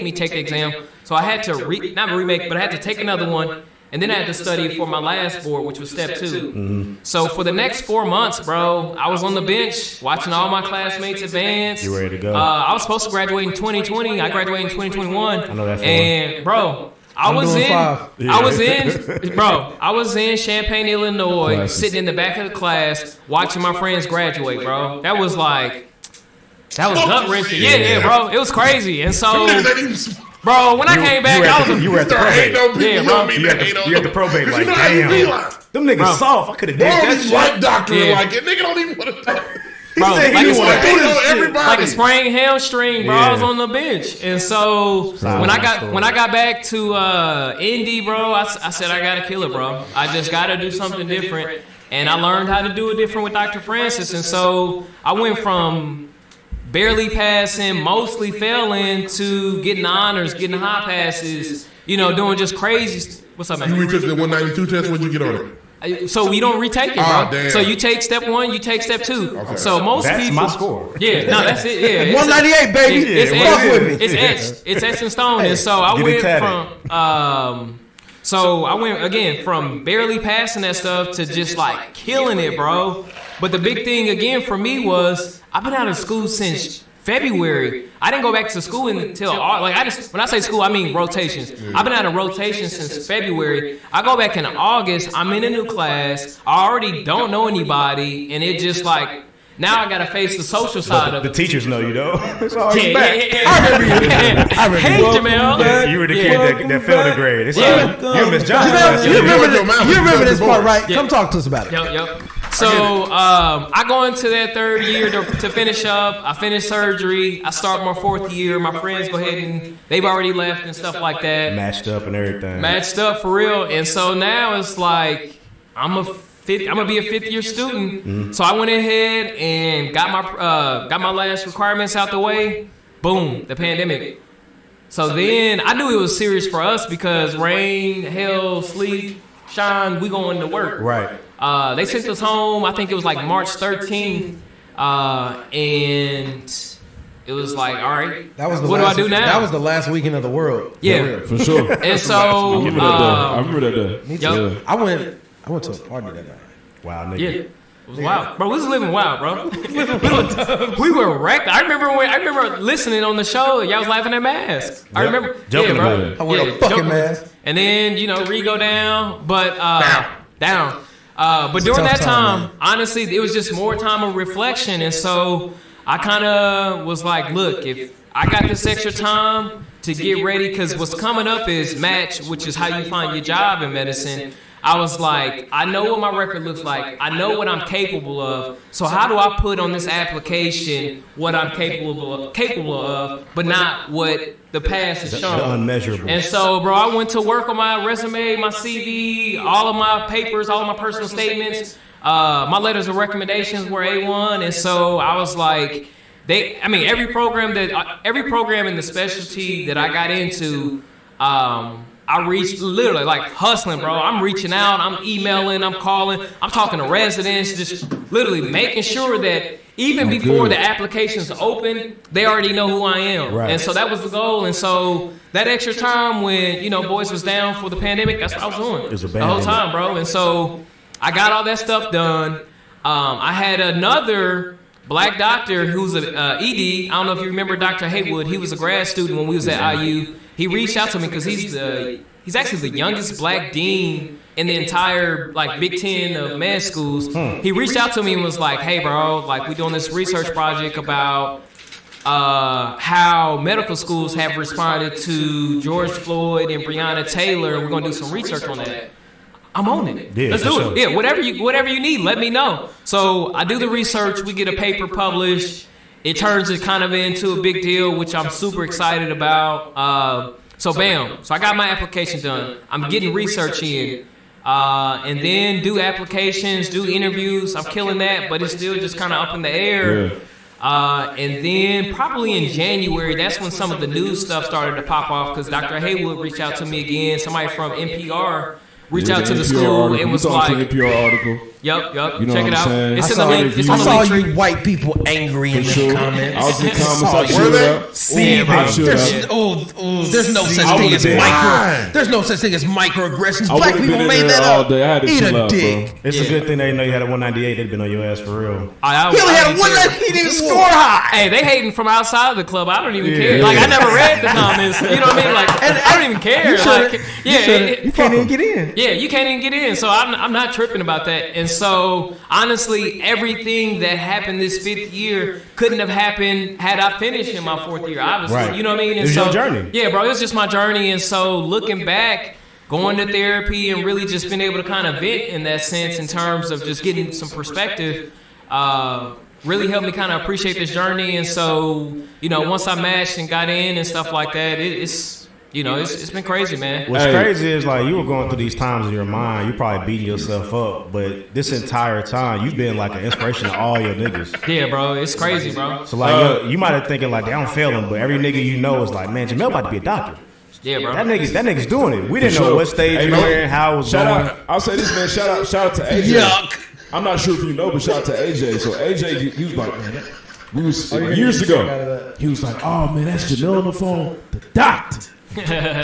me take the exam. So I had to but I had to take another one. And then I had to study for my last board, which was step 2. Mm-hmm. So for the next 4 months, bro, I was on the bench watching all my classmates advance. You ready to go? I was supposed to graduate in 2020. I graduated in 2021. I know that feeling. And bro, I was in Champaign, Illinois, sitting in the back of the class, watching my friends graduate, bro. That was gut wrenching. Yeah, bro. It was crazy. And so, bro, when I came back, you were at the probate. Yeah, bro. You at the probate, like, damn. Them niggas soft. I could have did that shit. White doctor, like it. Nigga don't even want to talk. Bro, like a everybody. sprained hamstring, bro. I was on the bench, and so when I got back to Indy, bro, I said I gotta kill it, bro. I just gotta do something different, and I learned how to do it different with Dr. Francis, and so I went from barely passing, mostly failing, to getting honors, getting high passes, doing just crazy. What's up, man? You retook the 192 test. What'd you get on it? So we don't retake it, bro. Damn. So you take step 1, you take step 2. Okay. So most That's people, my score. Yeah, no, that's it. Yeah, 198, baby. It's etched. It's etched in stone. And so I went again from barely passing that stuff to just like killing it, bro. But the big thing again for me was I've been out of school since February. I didn't go back to school until when I say school, I mean rotations. I've been out of rotation since February. I go back in August. I'm in a new class. I already don't know anybody, and it just like now I gotta face the social side of it. The teachers know you though. It's already back. I remember you. Hey, Jamel. You were the kid that failed a grade. It's you Miss Johnson. You remember this part, right? Come talk to us about it. Yep. So I go into that 3rd year to finish up. I finish surgery. I start my 4th year. My friends go ahead and they've already left and stuff like that. Matched up and everything. Matched up for real. And so now it's like I'm gonna be a 5th year student. Mm-hmm. So I went ahead and got my last requirements out the way. Boom, the pandemic. So then I knew it was serious for us because rain, hail, sleet, shine, we going to work. Right. They sent us home, I think it was like March 13th, and it was like, all right, what do I do now? That was the last weekend of the world. Yeah. For sure. And so, I remember that day. Me too. Yeah. I went to a party that night. Wow, nigga. Yeah. It was wild. Bro, we was living wild, bro. We were wrecked. I remember listening on the show. Y'all was laughing at masks. I remember. Joking bro. about it. I went a fucking mask. And then, Ree go down, but down. But during that time, honestly, it was just more time of reflection. And so I kind of was like, look, if I got this extra time to get ready, because what's coming up is match, which is how you find your job in medicine. I was like, I know what my record looks like. I know what I'm capable of. So how do I put on this application what I'm capable of, but not what the past has shown? The unmeasurable. And so, bro, I went to work on my resume, my CV, all of my papers, all of my personal statements. My letters of recommendations were A1. And so I was like, every program in the specialty that I got into, I reached literally like hustling, bro. I'm reaching out, I'm emailing, I'm calling, I'm talking to residents, just literally making sure that even before the applications open, they already know who I am. Right. And so that was the goal. And so that extra time when, boys was down for the pandemic, that's what I was doing the whole time, bro. And so I got all that stuff done. I had another black doctor who's a ED. I don't know if you remember Dr. Haywood. He was a grad student when we was at IU. He reached out to me because he's actually the youngest black dean in the entire Big Ten of med schools. He reached out to me and was like, "Hey, bro, we're doing this research project about how medical schools have responded to George Floyd and Breonna Taylor. We're going to do some research on that." I'm on it. Yeah, let's do sure. it. Yeah, whatever you need, let me know. So I do the research. We get a paper published. It turns it kind of into a big deal, which I'm super excited about. So bam. So I got my application done. I'm getting research in. And then do applications, do interviews. I'm killing that, but it's still just kind of up in the air. And then probably in January, that's when some of the news stuff started to pop off because Dr. Haywood reached out to me again. Somebody from NPR reached out to the school and was like, NPR article. Yup. You know Check it what I'm out. saying? It's in the link. It's I on the saw link you tree. white people angry in the comments. I was in the comments. I Were should they? have. See, Yeah, bro. I should there's, have. there's no such I thing would've as been- There's no such thing as microaggressions. I Black would've people been in made there that all up. day. I had to Eat chill a out, dick. bro. It's a good thing they know you had a 198. They'd been on your ass for real. He only had a one that he didn't score high. Hey, they hating from outside of the club. I don't even care. I never read the comments. You know what I mean? I don't even care. You can't even get in. Yeah, you can't even get in. So I'm not tripping about that. And so honestly, everything that happened this 5th year couldn't have happened had I finished in my 4th year. Obviously, Right. you know what I mean. And It was your journey. Yeah, bro, it was just my journey. And so looking back, going to therapy and really just being able to kind of vent in that sense in terms of just getting some perspective. Really helped me kind of appreciate this journey. And so, once I matched and got in and stuff like that, it's been crazy, man. What's crazy is you were going through these times in your mind. You probably beating yourself up, but this entire time you've been like an inspiration to all your niggas. Yeah, bro, it's crazy, bro. So you might have thinking they don't fail him, but every nigga you know is like, man, Jamel about to be a doctor. Yeah, bro. That nigga's doing it. We didn't For know sure. what stage Hey, you man, were in, how it was Shout going. out. I'll say this, man. Shout out to AJ. Yuck. I'm not sure if you know, but shout out to AJ. So AJ, he was like, man, we was years ago. He was like, oh man, that's Janelle on the phone, the doctor.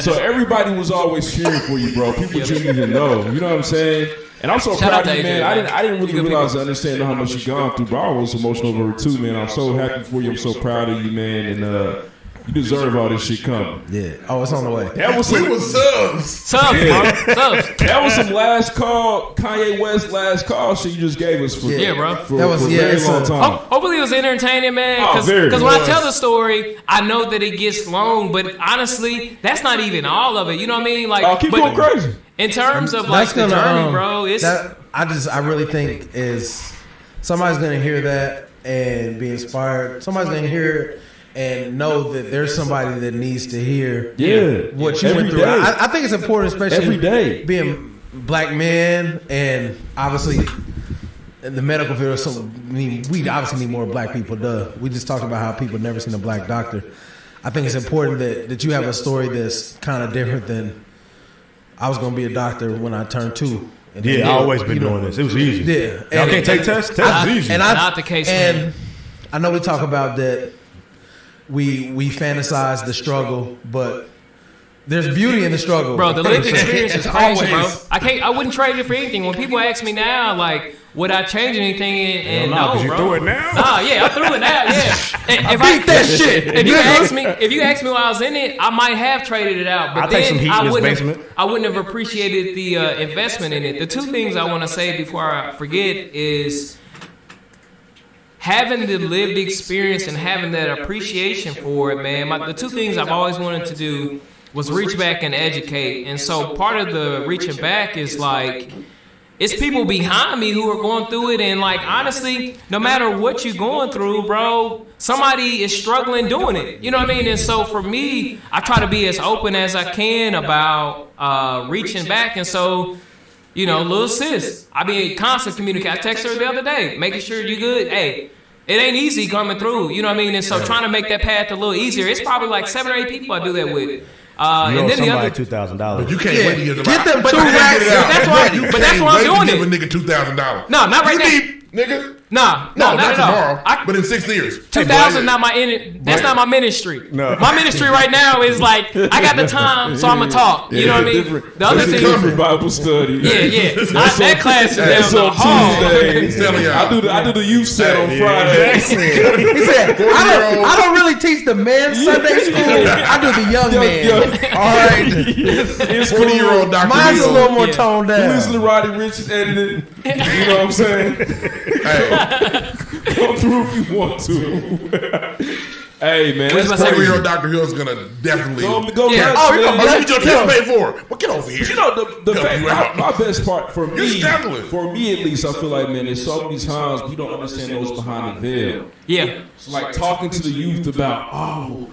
So everybody was always cheering for you, bro. People you didn't even know. You know what I'm saying? And I'm so Shout out proud of to you, AJ, man. man. I didn't really You good realize people. and understand how much you've gone through, bro. I was emotional over it too, man. I'm so happy for you. I'm so proud of you, man. And you deserve all this shit coming. Yeah. Oh, it's on the way. That was We some, was subs. Subs, bro. Subs. that was some last call, Kanye West last call shit you just gave us for Yeah, bro. for, That was- for a yeah, very it's long a- time. Hopefully it was entertaining, man. Oh, very. Because when I tell the story, I know that it gets long, but honestly, that's not even all of it. You know what I mean? Keep but going crazy. In terms of That's the gonna, journey, bro, it's I really think is somebody's gonna hear that and be inspired. Somebody's gonna hear it and know that there's somebody that needs to hear what you Every went through. day. I think it's important, especially Every day. being black men and obviously in the medical field. So we obviously need more black people. Duh. We just talked about how people never seen a black doctor. I think it's important that you have a story that's kind of different than I was gonna be a doctor when I turned 2. And then, Yeah, I always been doing this. It was easy. Yeah, Y'all can't take tests? Tests is easy. Not the case, And man. I know we talk about that. We fantasize the struggle, but there's beauty in the struggle, Bro, the lived experience is crazy, bro. Always. I wouldn't trade it for anything. When people ask me now, would I change anything? And Hell no, no, 'cause you bro. threw it now? Nah, yeah, I threw it now. Yeah. And if beat that shit. If you ask me while I was in it, I might have traded it out. But I'll take some heat in this basement. I wouldn't have appreciated the investment in it. The two things I want to say before I forget is having the lived experience and having that appreciation for it, man. The two things I've always wanted to do was reach back and educate. And so part of the reaching back is it's people behind me who are going through it. And honestly, no matter what you're going through, bro, somebody is struggling doing it. You know what I mean? And so for me, I try to be as open as I can about reaching back. And so, little sis, I be in constant communication. I texted her the other day, making sure you good. Hey, it ain't easy coming through. You know what I mean? And so trying to make that path a little easier. It's probably 7 or 8 people I do that with. And then the other $2,000. You can't wait to get them but two racks. that's why. But that's why I'm doing Give a it. nigga $2,000. No, not right now. Nigga. No, not not at all. tomorrow. But in 6 years. 2,000 not my that's not my ministry. No. My ministry right now is like I got the time, so I'm gonna talk. You know what I mean? The other thing is Bible study. Yeah. That class is down the hall. He's telling y'all. I do the youth set on Friday. He said, I don't really teach the men's Sunday school. I do the young man. All right. It's 40-year-old Dr. Mine's a Hill. little more toned down. Listen to Roddy Ricch edited. You know what I'm saying? Hey, Come through if you want to. Hey, man. What was That's I saying? crazy. 40-year-old Dr. Hill's gonna definitely. Go Yeah. nuts, Oh, man. you're gonna That's what your test paid for. Well, get over here. You know, the fact, my best part for me, scandalous. for me at least, I feel like, man, there's so many times we don't understand those behind the veil. Yeah. It's like talking to the youth about,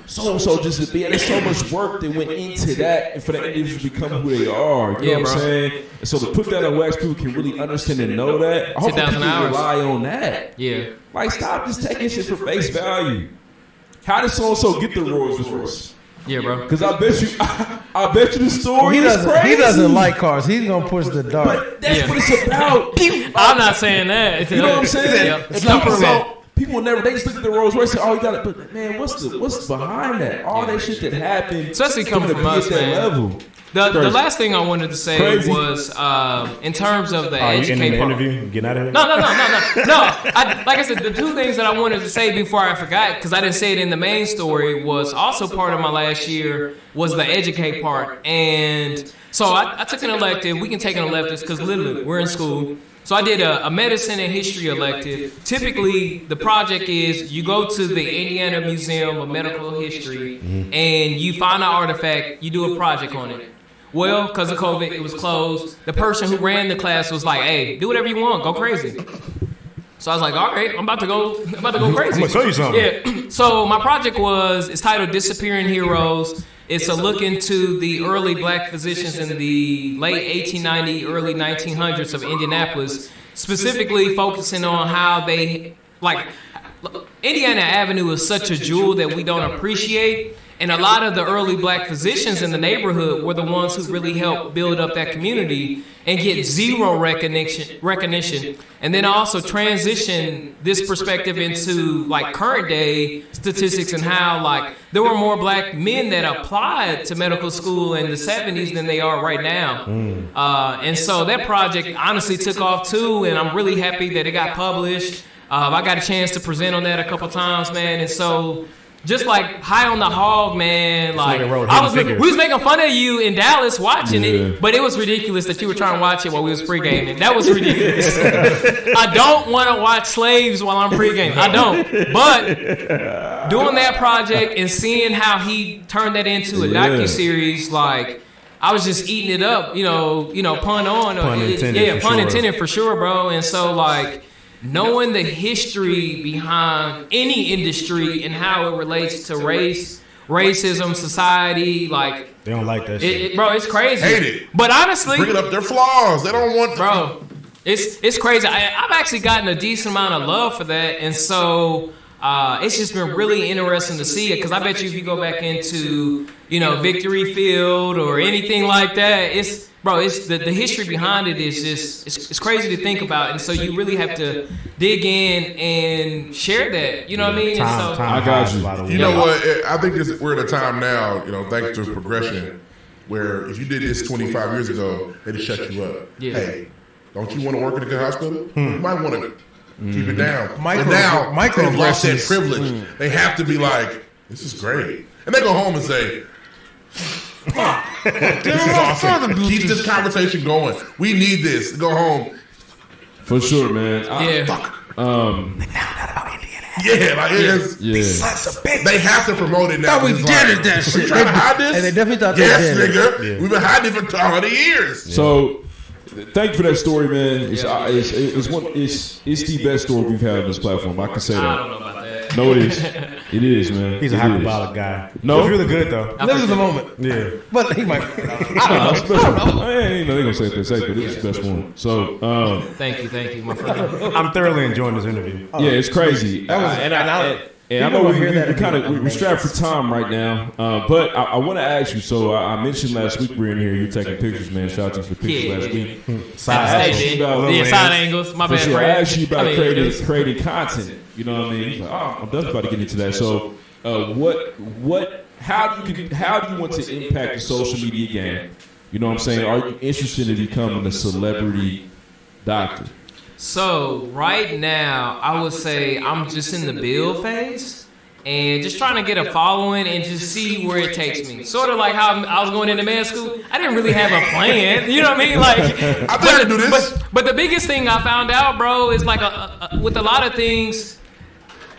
so-and-so just to be, there's so much work that went into that and for the individuals to become who they are. You know what I'm saying? And so to put that on wax, people can really understand and know that. I hope 10,000 people hours. rely on that. Yeah. Like, stop just taking shit for face value. How did so-and-so get the Rolls Royce? Yeah, bro. Because I bet you the story is crazy. He doesn't like cars. He's gonna push the dart. But that's what it's about. I'm not saying that. You know what I'm saying? Yeah. It's not for people never they just look at the Rolls Royce and say, "Oh, you got it." But man, what's behind that? All that shit that happened, Especially coming to from be us, at that man. level. The last thing I wanted to say Crazy. was in terms of the You ending educate the part. interview? Getting out of here? No. Like I said, the two things that I wanted to say before I forgot, because I didn't say it in the main story, was also part of my last year was the educate part. And so I took an elective. We can take an elective because literally we're in school. So I did a medicine and history elective. Typically, the project is you go to the Indiana Museum of Medical History and you find an artifact, you do a project on it. Well, because of COVID, it was closed. The person who ran the class was like, "Hey, do whatever you want, go crazy." So I was like, "All right, I'm about to go crazy." I'm gonna show you something. Yeah. So my project it's titled "Disappearing Heroes." It's a look into the early black physicians in the late 1890s, early 1900s of Indianapolis, specifically focusing on how they Indiana Avenue is such a jewel that we don't appreciate. And a lot of the early black physicians in the neighborhood were the ones who really helped build up that community and get zero recognition. And then also transition this perspective into current day statistics and how there were more black men that applied to medical school in the 70s than they are right now. And so that project honestly took off too, and I'm really happy that it got published. I got a chance to present on that a couple times, man. And so just high on the hog, man. We was making fun of you in Dallas watching it, but it was ridiculous that you were trying to watch it while we was pre-gaming. That was ridiculous. I don't want to watch slaves while I'm pre-gaming. I don't. But doing that project and seeing how he turned that into a docuseries, I was just eating it up, pun on. Pun intended for sure, bro. And so knowing the history behind any industry and how it relates to race, racism, society, they don't like that shit. bro, it's crazy. Hate it. But honestly, Bringing up their flaws. They don't want. bro, it's crazy. I've actually gotten a decent amount of love for that, and so it's just been really interesting to see it. Because I bet you if you go back into Victory Field or anything like that, it's the history behind it is just it's crazy to think about, and so you really have to dig in and share that. You know what I mean? Time I got you. You know what? I think we're at a time now, thanks to progression, where if you did this 25 years ago, they'd shut you up. Yeah. Hey, don't you want to work in a good hospital? You might want to keep it down. Micro- But now, micro they've lost that aggressions. privilege. They have to be like, this is great. And they go home and say, this is awesome. Keep this conversation going. We need this. Go home. For sure, man. Yeah, it is. Yeah. They have to promote it now. Thought we It's did like, it, that "Are you shit." trying to hide this? And they definitely thought they yes, did it. nigga. We've been hiding it for 100 years. So, thank you for that story, man. It's the best story we've had on this platform. I can say I that. don't know about that. No, it is. It is, man. He's a It hyperbolic guy. No. It's really good though. Lives in the moment. Yeah. But he might. I don't know. I ain't know they're gonna say it, but it's the best one. So, Thank you, my friend. I'm thoroughly enjoying this interview. yeah, it's crazy. And I know we're strapped for time right now, but I want to ask you. So I mentioned last week we're in here. You're taking pictures, man. Shout out to you for pictures last week. Side angles. My bad. Sure, I asked you about creating content. You know what I mean? Like, I'm definitely about to get into that. So, how do you want to impact the social media game? You know what I'm saying? Are you interested in becoming a celebrity doctor? So right now, I would say I'm just in the build phase and just trying to get a following and just see where it takes me. Sort of like how I was going into med school. I didn't really have a plan. You know what I mean? Like, I think I can do this. But the biggest thing I found out, bro, is like with a lot of things,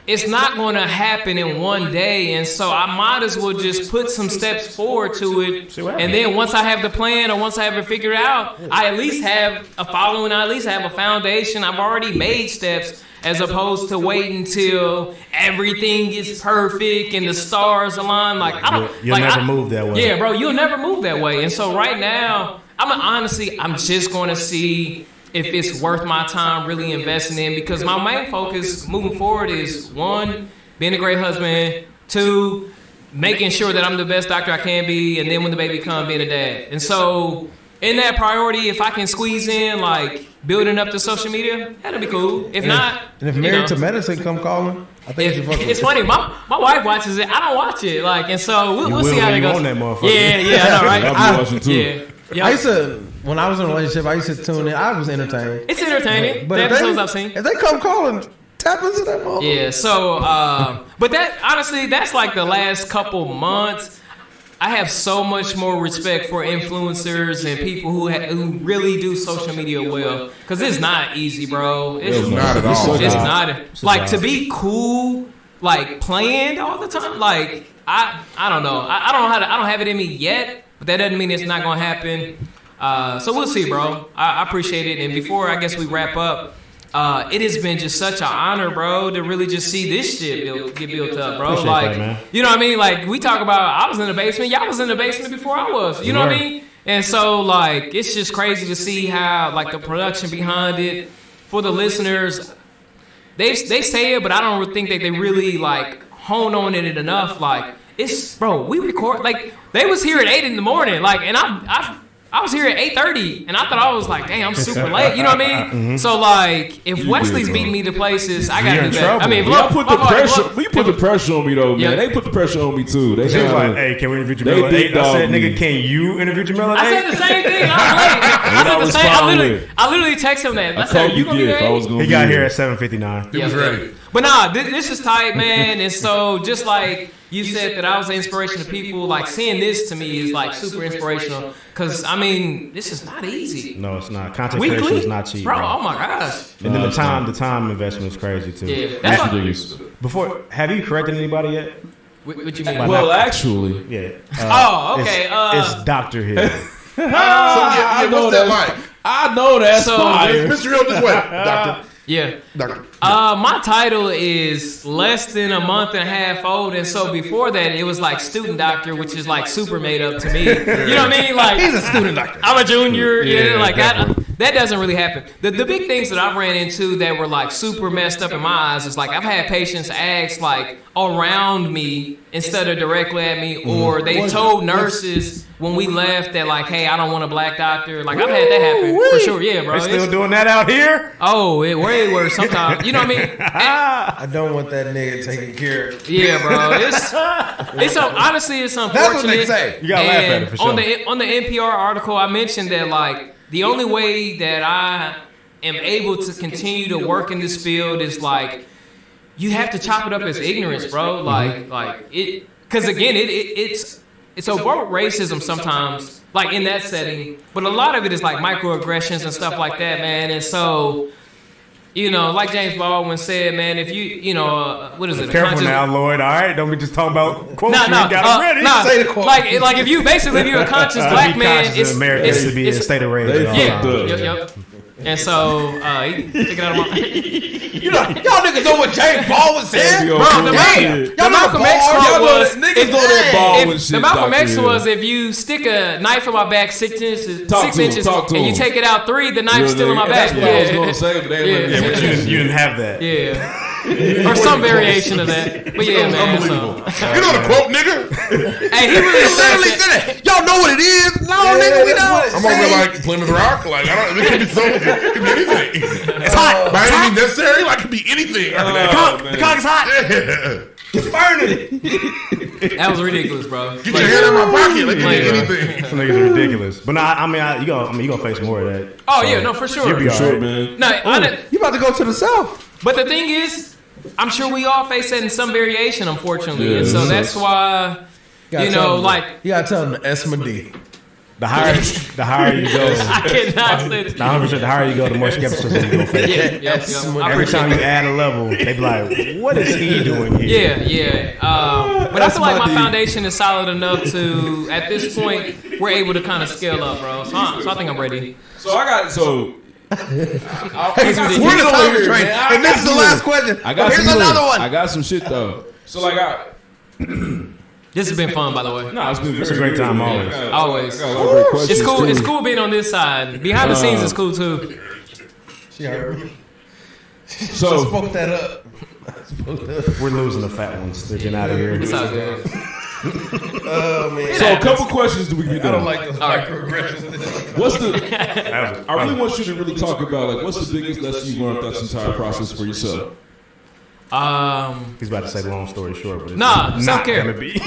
it's not going to happen in one day, and so I might as well just put some steps forward to it, and then once I have the plan or once I have it figured out, I at least have a following, I at least have a foundation. I've already made steps as opposed to waiting until everything is perfect and the stars align. Like You'll never move that way. Yeah, bro, you'll never move that way. And so right now, I'm just going to see if it's worth my time really investing in, because my main focus moving forward is 1, being a great husband, 2, making sure that I'm the best doctor I can be, and then when the baby comes, being a dad. And so in that priority, if I can squeeze in like building up the social media, that'll be cool. If not, and if Married to Medicine come calling, I think it's funny. My wife watches it. I don't watch it. Like, and so we'll see how it goes. On that motherfucker. Yeah, I know, right? I'll be watching too. Yeah. I used to, when I was in a relationship, I used to tune in. I was entertained. It's entertaining. But the episodes I've seen. If they come calling, tap into that motherfucker. Yeah, so, but that, honestly, that's like the last couple months. I have so much more respect for influencers and people who really do social media well. Because it's not easy, bro. It's not at all. It's not. Like, to be cool, like, playing all the time, like, I don't know. I don't have it in me yet. But that doesn't mean it's not going to happen. So we'll see, bro. I appreciate it. And before I guess we wrap up, it has been just such an honor, bro, to really just see this shit get built up, bro. Appreciate like, that, man. You know what I mean? Like, we talk about I was in the basement. Y'all was in the basement before I was. You know what I mean? And so, like, it's just crazy to see how, like, the production behind it for the listeners. They say it, but I don't think that they really, like, hone on it enough. Like, it's, bro, we record, like, they was here at 8 in the morning, like, and I was here at 8:30, and I thought I was like, damn, I'm super late, you know what I mean? Mm-hmm. So, like, if Wesley's beating me to places, I gotta do that. I mean, y'all put the pressure on me though, man. Yeah. They put the pressure on me too. They was like, hey, can we interview Jamel at 8? I said, nigga, can you interview Jamel at 8? I said the same thing. I was late. I literally texted him that. I said, you gonna be there? He got here at 7:59. He was ready. But nah, this is tight, man. And so, just like you said that I was an inspiration to people, like, seeing this to me is like super inspirational. Because, I mean, this is not easy. No, it's not. Content creation is not cheap. Bro, oh my gosh. And then the time investment is crazy too. Yeah, that's ridiculous. Before, have you corrected anybody yet? What you mean? Well, actually. Yeah. Okay. It's Dr. Hill. I know that. Like, I know that. So, Mr. Hill, this way, Doctor. Yeah. Doctor. My title is less than a month and a half old, and so before that, it was like student doctor, which is like super made up to me. You know what I mean? Like, he's a student doctor. I'm a junior. Yeah, like that doesn't really happen. The big things that I've ran into that were like super messed up in my eyes is like I've had patients ask like around me instead of directly at me, or they told nurses when we left that like, hey, I don't want a black doctor. Like, I've had that happen for sure. Yeah, bro. They still doing that out here? Oh, it way worse sometimes. You know what I mean? I don't want that nigga taking care of. Yeah, bro. It's honestly, it's unfortunate. That's what they say. You gotta laugh at it for sure. On the NPR article, I mentioned that like the only way that I am able to continue to work in this field is like you have to chop it up as ignorance, bro. Like it, because again, it's overt racism sometimes, like in that setting, but a lot of it is like microaggressions and stuff like that, man. And so, you know, like James Baldwin said, man, if you know, what is it? Careful now, Lloyd. All right, don't be just talking about quotes. Got it ready. Say the quote. Like if you're a conscious black man, it's to be in a state of rage. Yep. And so, he took it out of my. You know, y'all niggas know what James Baldwin said, bro. The Malcolm X quote was, niggas know that Baldwin shit. The Malcolm X was, if you stick a knife in my back 6 inches, and you take it out 3, the knife's still in my back. That's what I was gonna say, but you didn't have that. Yeah. or some variation of that. But yeah, man. Unbelievable. You know the quote, nigga? Hey, he really literally said it. Y'all know what it is? No, nigga, we don't. I'm over there like Plymouth Rock. Like, I don't. It could be so. It could be anything. It's hot. Might not be necessary. Like, it could be anything. The cock is hot. Yeah. It's burning. That was ridiculous, bro. Get your hand in my pocket. Like, anything. Some niggas are ridiculous. But nah, you gonna face more of that. Oh yeah, no, for sure. You'll be For sure, alright. man. No, You about to go to the south. but the thing is, I'm sure we all face that in some variation, unfortunately, and so that's why you know, like you gotta tell them the S and D. The higher you go, I cannot say this. 100%. The higher you go, the more skepticism you gonna face. Yeah. I Every appreciate time you that. add a level, they be like, "What is he doing here?" Yeah. But I feel like my foundation is solid enough to, at this point, we're able to kind of scale up, bro. So I think I'm ready. So I got We're the time train, and this is the last question. Here's another one. I got some shit though. So like This has been fun, by the way. It's a great time always. Always. I got a lot of great questions, It's cool. too. It's cool being on this side. Behind the scenes is cool too. She heard me. So Spoke that up. We're losing the fat ones. They're getting out of here. It's all good. Oh man. so a couple questions do we get I don't done. like those microaggressions. What's the? I really want you to really talk about like what's the biggest lesson you learned throughout this entire process for yourself. He's about to say long story short, but it's Nah, not self-care. gonna be.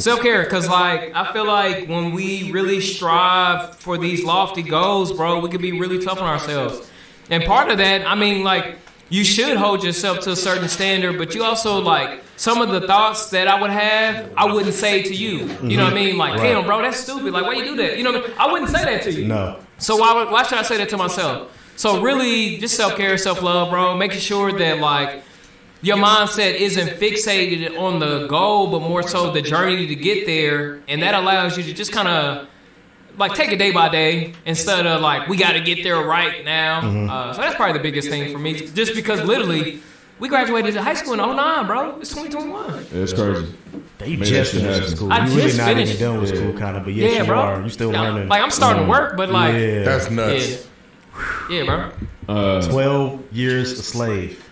Self-care, because like I feel like when we really strive for these lofty goals, bro, we could be really tough on ourselves. And part of that, I mean, like, you should hold yourself to a certain standard, but you also, like, some of the thoughts that I would have, I wouldn't say to you. You know what I mean? Like, damn, bro, that's stupid. Like, why you do that? You know what I mean? I wouldn't say that to you. No. So why should I say that to myself? So really, just self-care, self-love, bro. Making sure that, like, your mindset isn't fixated on the goal, but more so the journey to get there. And that allows you to just kind of, like, take it day by day instead of, like, we got to get there right now. So that's probably the biggest thing for me. Just because, literally, we graduated high school in 2009, bro. It's 2021. Yeah, it's crazy. You Maybe just that shit finished happens. school. I You really just not even finished. done with school, kind of. But yes, Yeah, you bro. are. You still learning. Like, I'm starting to work, but, like, Yeah. That's nuts. yeah, bro. 12 years a slave.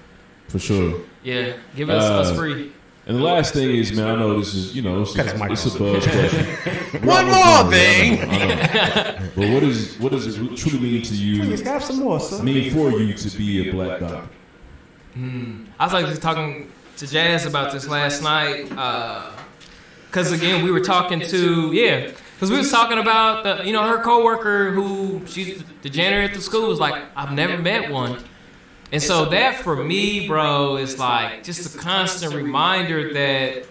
For sure. Yeah, give us free. And the last thing is, man, I know this is, you know, it's a buzz question. One more thing. I know. But what does it truly mean to you? Please have some more, sir. Mean for you to be a black doctor? I was like just talking to Jazz about this last night, because again we were talking to because we was talking about her coworker who she's the janitor at the school was like, I've never met one, and so that for me, bro, is like just a constant reminder that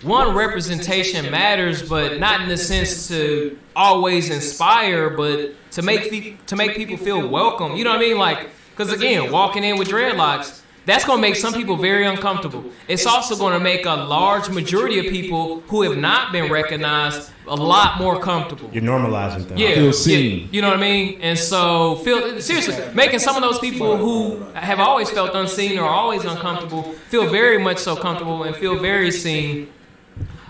one, representation matters, but not in the sense to always inspire, but to make people feel welcome. You know what I mean? Like, because again, walking in with dreadlocks, that's going to make some people very uncomfortable. It's also going to make a large majority of people who have not been recognized a lot more comfortable. You're normalizing things. Feel seen. You know what I mean? And so, seriously, making some of those people who have always felt unseen or always uncomfortable feel very much so comfortable and feel very seen.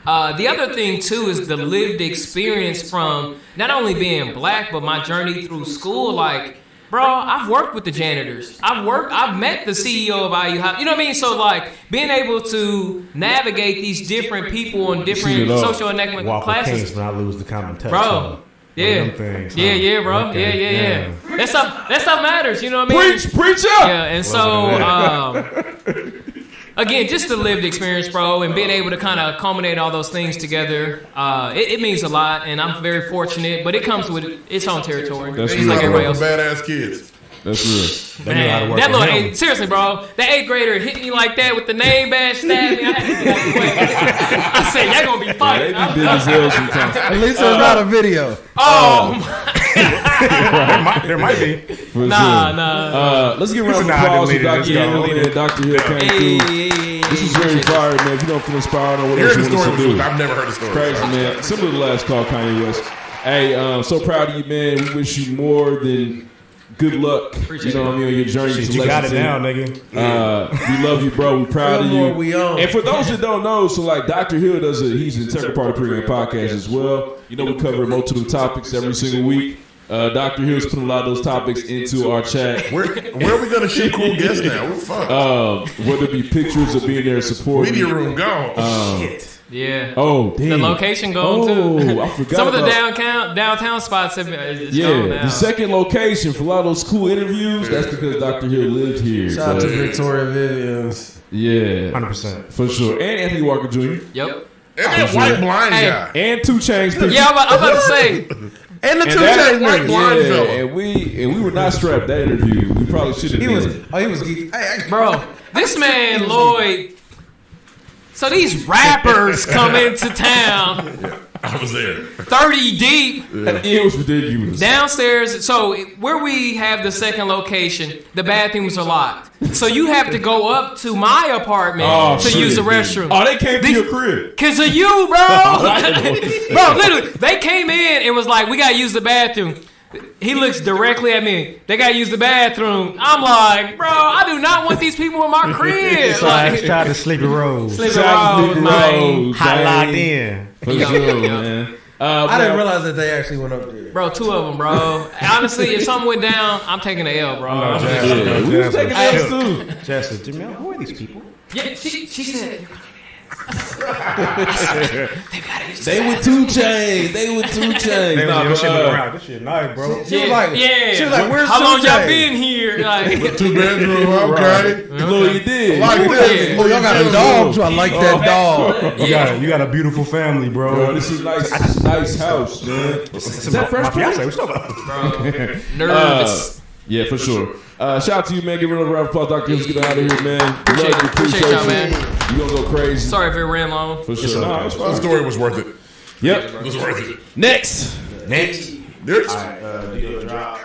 The other thing, too, is the lived experience from not only being black, but my journey through school. Like, bro, I've worked with the janitors. I've met the CEO of IU High. You know what I mean? So, like, being able to navigate these different people in different socioeconomic Walk with classes. kings, but not lose the common touch. Bro. Yeah. Things, huh? Yeah, bro. Okay. Yeah. That stuff matters, you know what I mean? Preach up! Yeah, and so, again, just the lived experience, bro, and being able to kind of culminate all those things together, it means a lot, and I'm very fortunate, but it comes with its own territory. That's just real. like everybody else. Badass kids. That's real. They know how to Man, work that with little him. seriously, bro, that 8th grader hit me like that with the name badge, stabbed me. I had to get out the way. I said, y'all gonna be They fighting. be big as hell sometimes. At least there's not a video. There might be. For Nah. sure. Let's give a round of Nah, applause delete for it. Dr. Let's go. Hill and Dr. Hill came through. This is very fire, man. If you don't feel inspired on what else Here's you the want story. us to do. I've never heard the story. Crazy, man. Similar to the last call, Kanye West. Hey, so proud of you, man. We wish you more than good luck. You know what I mean? On your journey to You got it Lexington. now, nigga. We love you, bro. We're proud of Feel more you. we own. And for those that don't know, so like Dr. Hill he's an integral part of PreGame podcast as well. You know, we cover multiple topics every single week. Dr. Hill's putting a lot of those topics into our chat. Where are we gonna shoot cool guests now? We're fucked. Whether it be pictures of being there and supporting. Media room gone. Shit. Yeah. Oh, damn. The location gone too. I forgot. Some of the about- downtown spots have been gone now. the second location for a lot of those cool interviews. That's because Dr. Hill lived here. Shout out so- to Victoria Vivians. Yeah, 100%. for sure. And Anthony Walker Jr. Yep. And that white blind Hey. guy. And 2 Chainz. Yeah, I'm about to say. And the And two that chains white niggas. blind fella. and we were not strapped that interview. We probably should have. He was been. geek. Bro, this man, Lloyd. So these rappers come into town I was there. 30 deep It was ridiculous. downstairs. So where we have the second location, the bathrooms are locked. So you have to go up to my apartment to shit, use the dude. restroom. Oh, they came to your crib. Cause of you, bro. Bro, literally, they came in and was like, "We gotta use the bathroom." He looks directly at me. They gotta use the bathroom. I'm like, bro, I do not want these people in my crib. So I Like, tried to sleep in Rose. Sleeping Shout out to Rose, Sleepy man. Rose, Hot man. locked in. For sure, man. I didn't realize that they actually went up there. Bro, 2 of them, bro. Honestly, if something went down, I'm taking the L, bro. Yeah, we was taking L's too. Jess said, Jimmy, who are these people? Yeah, she said, They were 2 Chainz. They were 2 Chainz. Nah, This shit but, around. This shit nice, bro. She was like, yeah. she was like, where's How long 2J? y'all been here? Like, 2 bedroom, okay. Lil, you did. Like this. Oh, y'all got a dog, so I like that dog. You got a beautiful family, bro. Bro, this is nice house, man. Is that Fresh My Prince? fiance, what's up? bro, nervous. Yeah, for sure. Shout out to you, man. Give it a round of applause, Dr. Hill. Let's get out of here, man. Love you. Appreciate y'all, man. You gonna go crazy. Sorry if it ran long. For sure. Nah, it's The fine. story was worth it. Yep. It was worth it. Next. Next. Drop.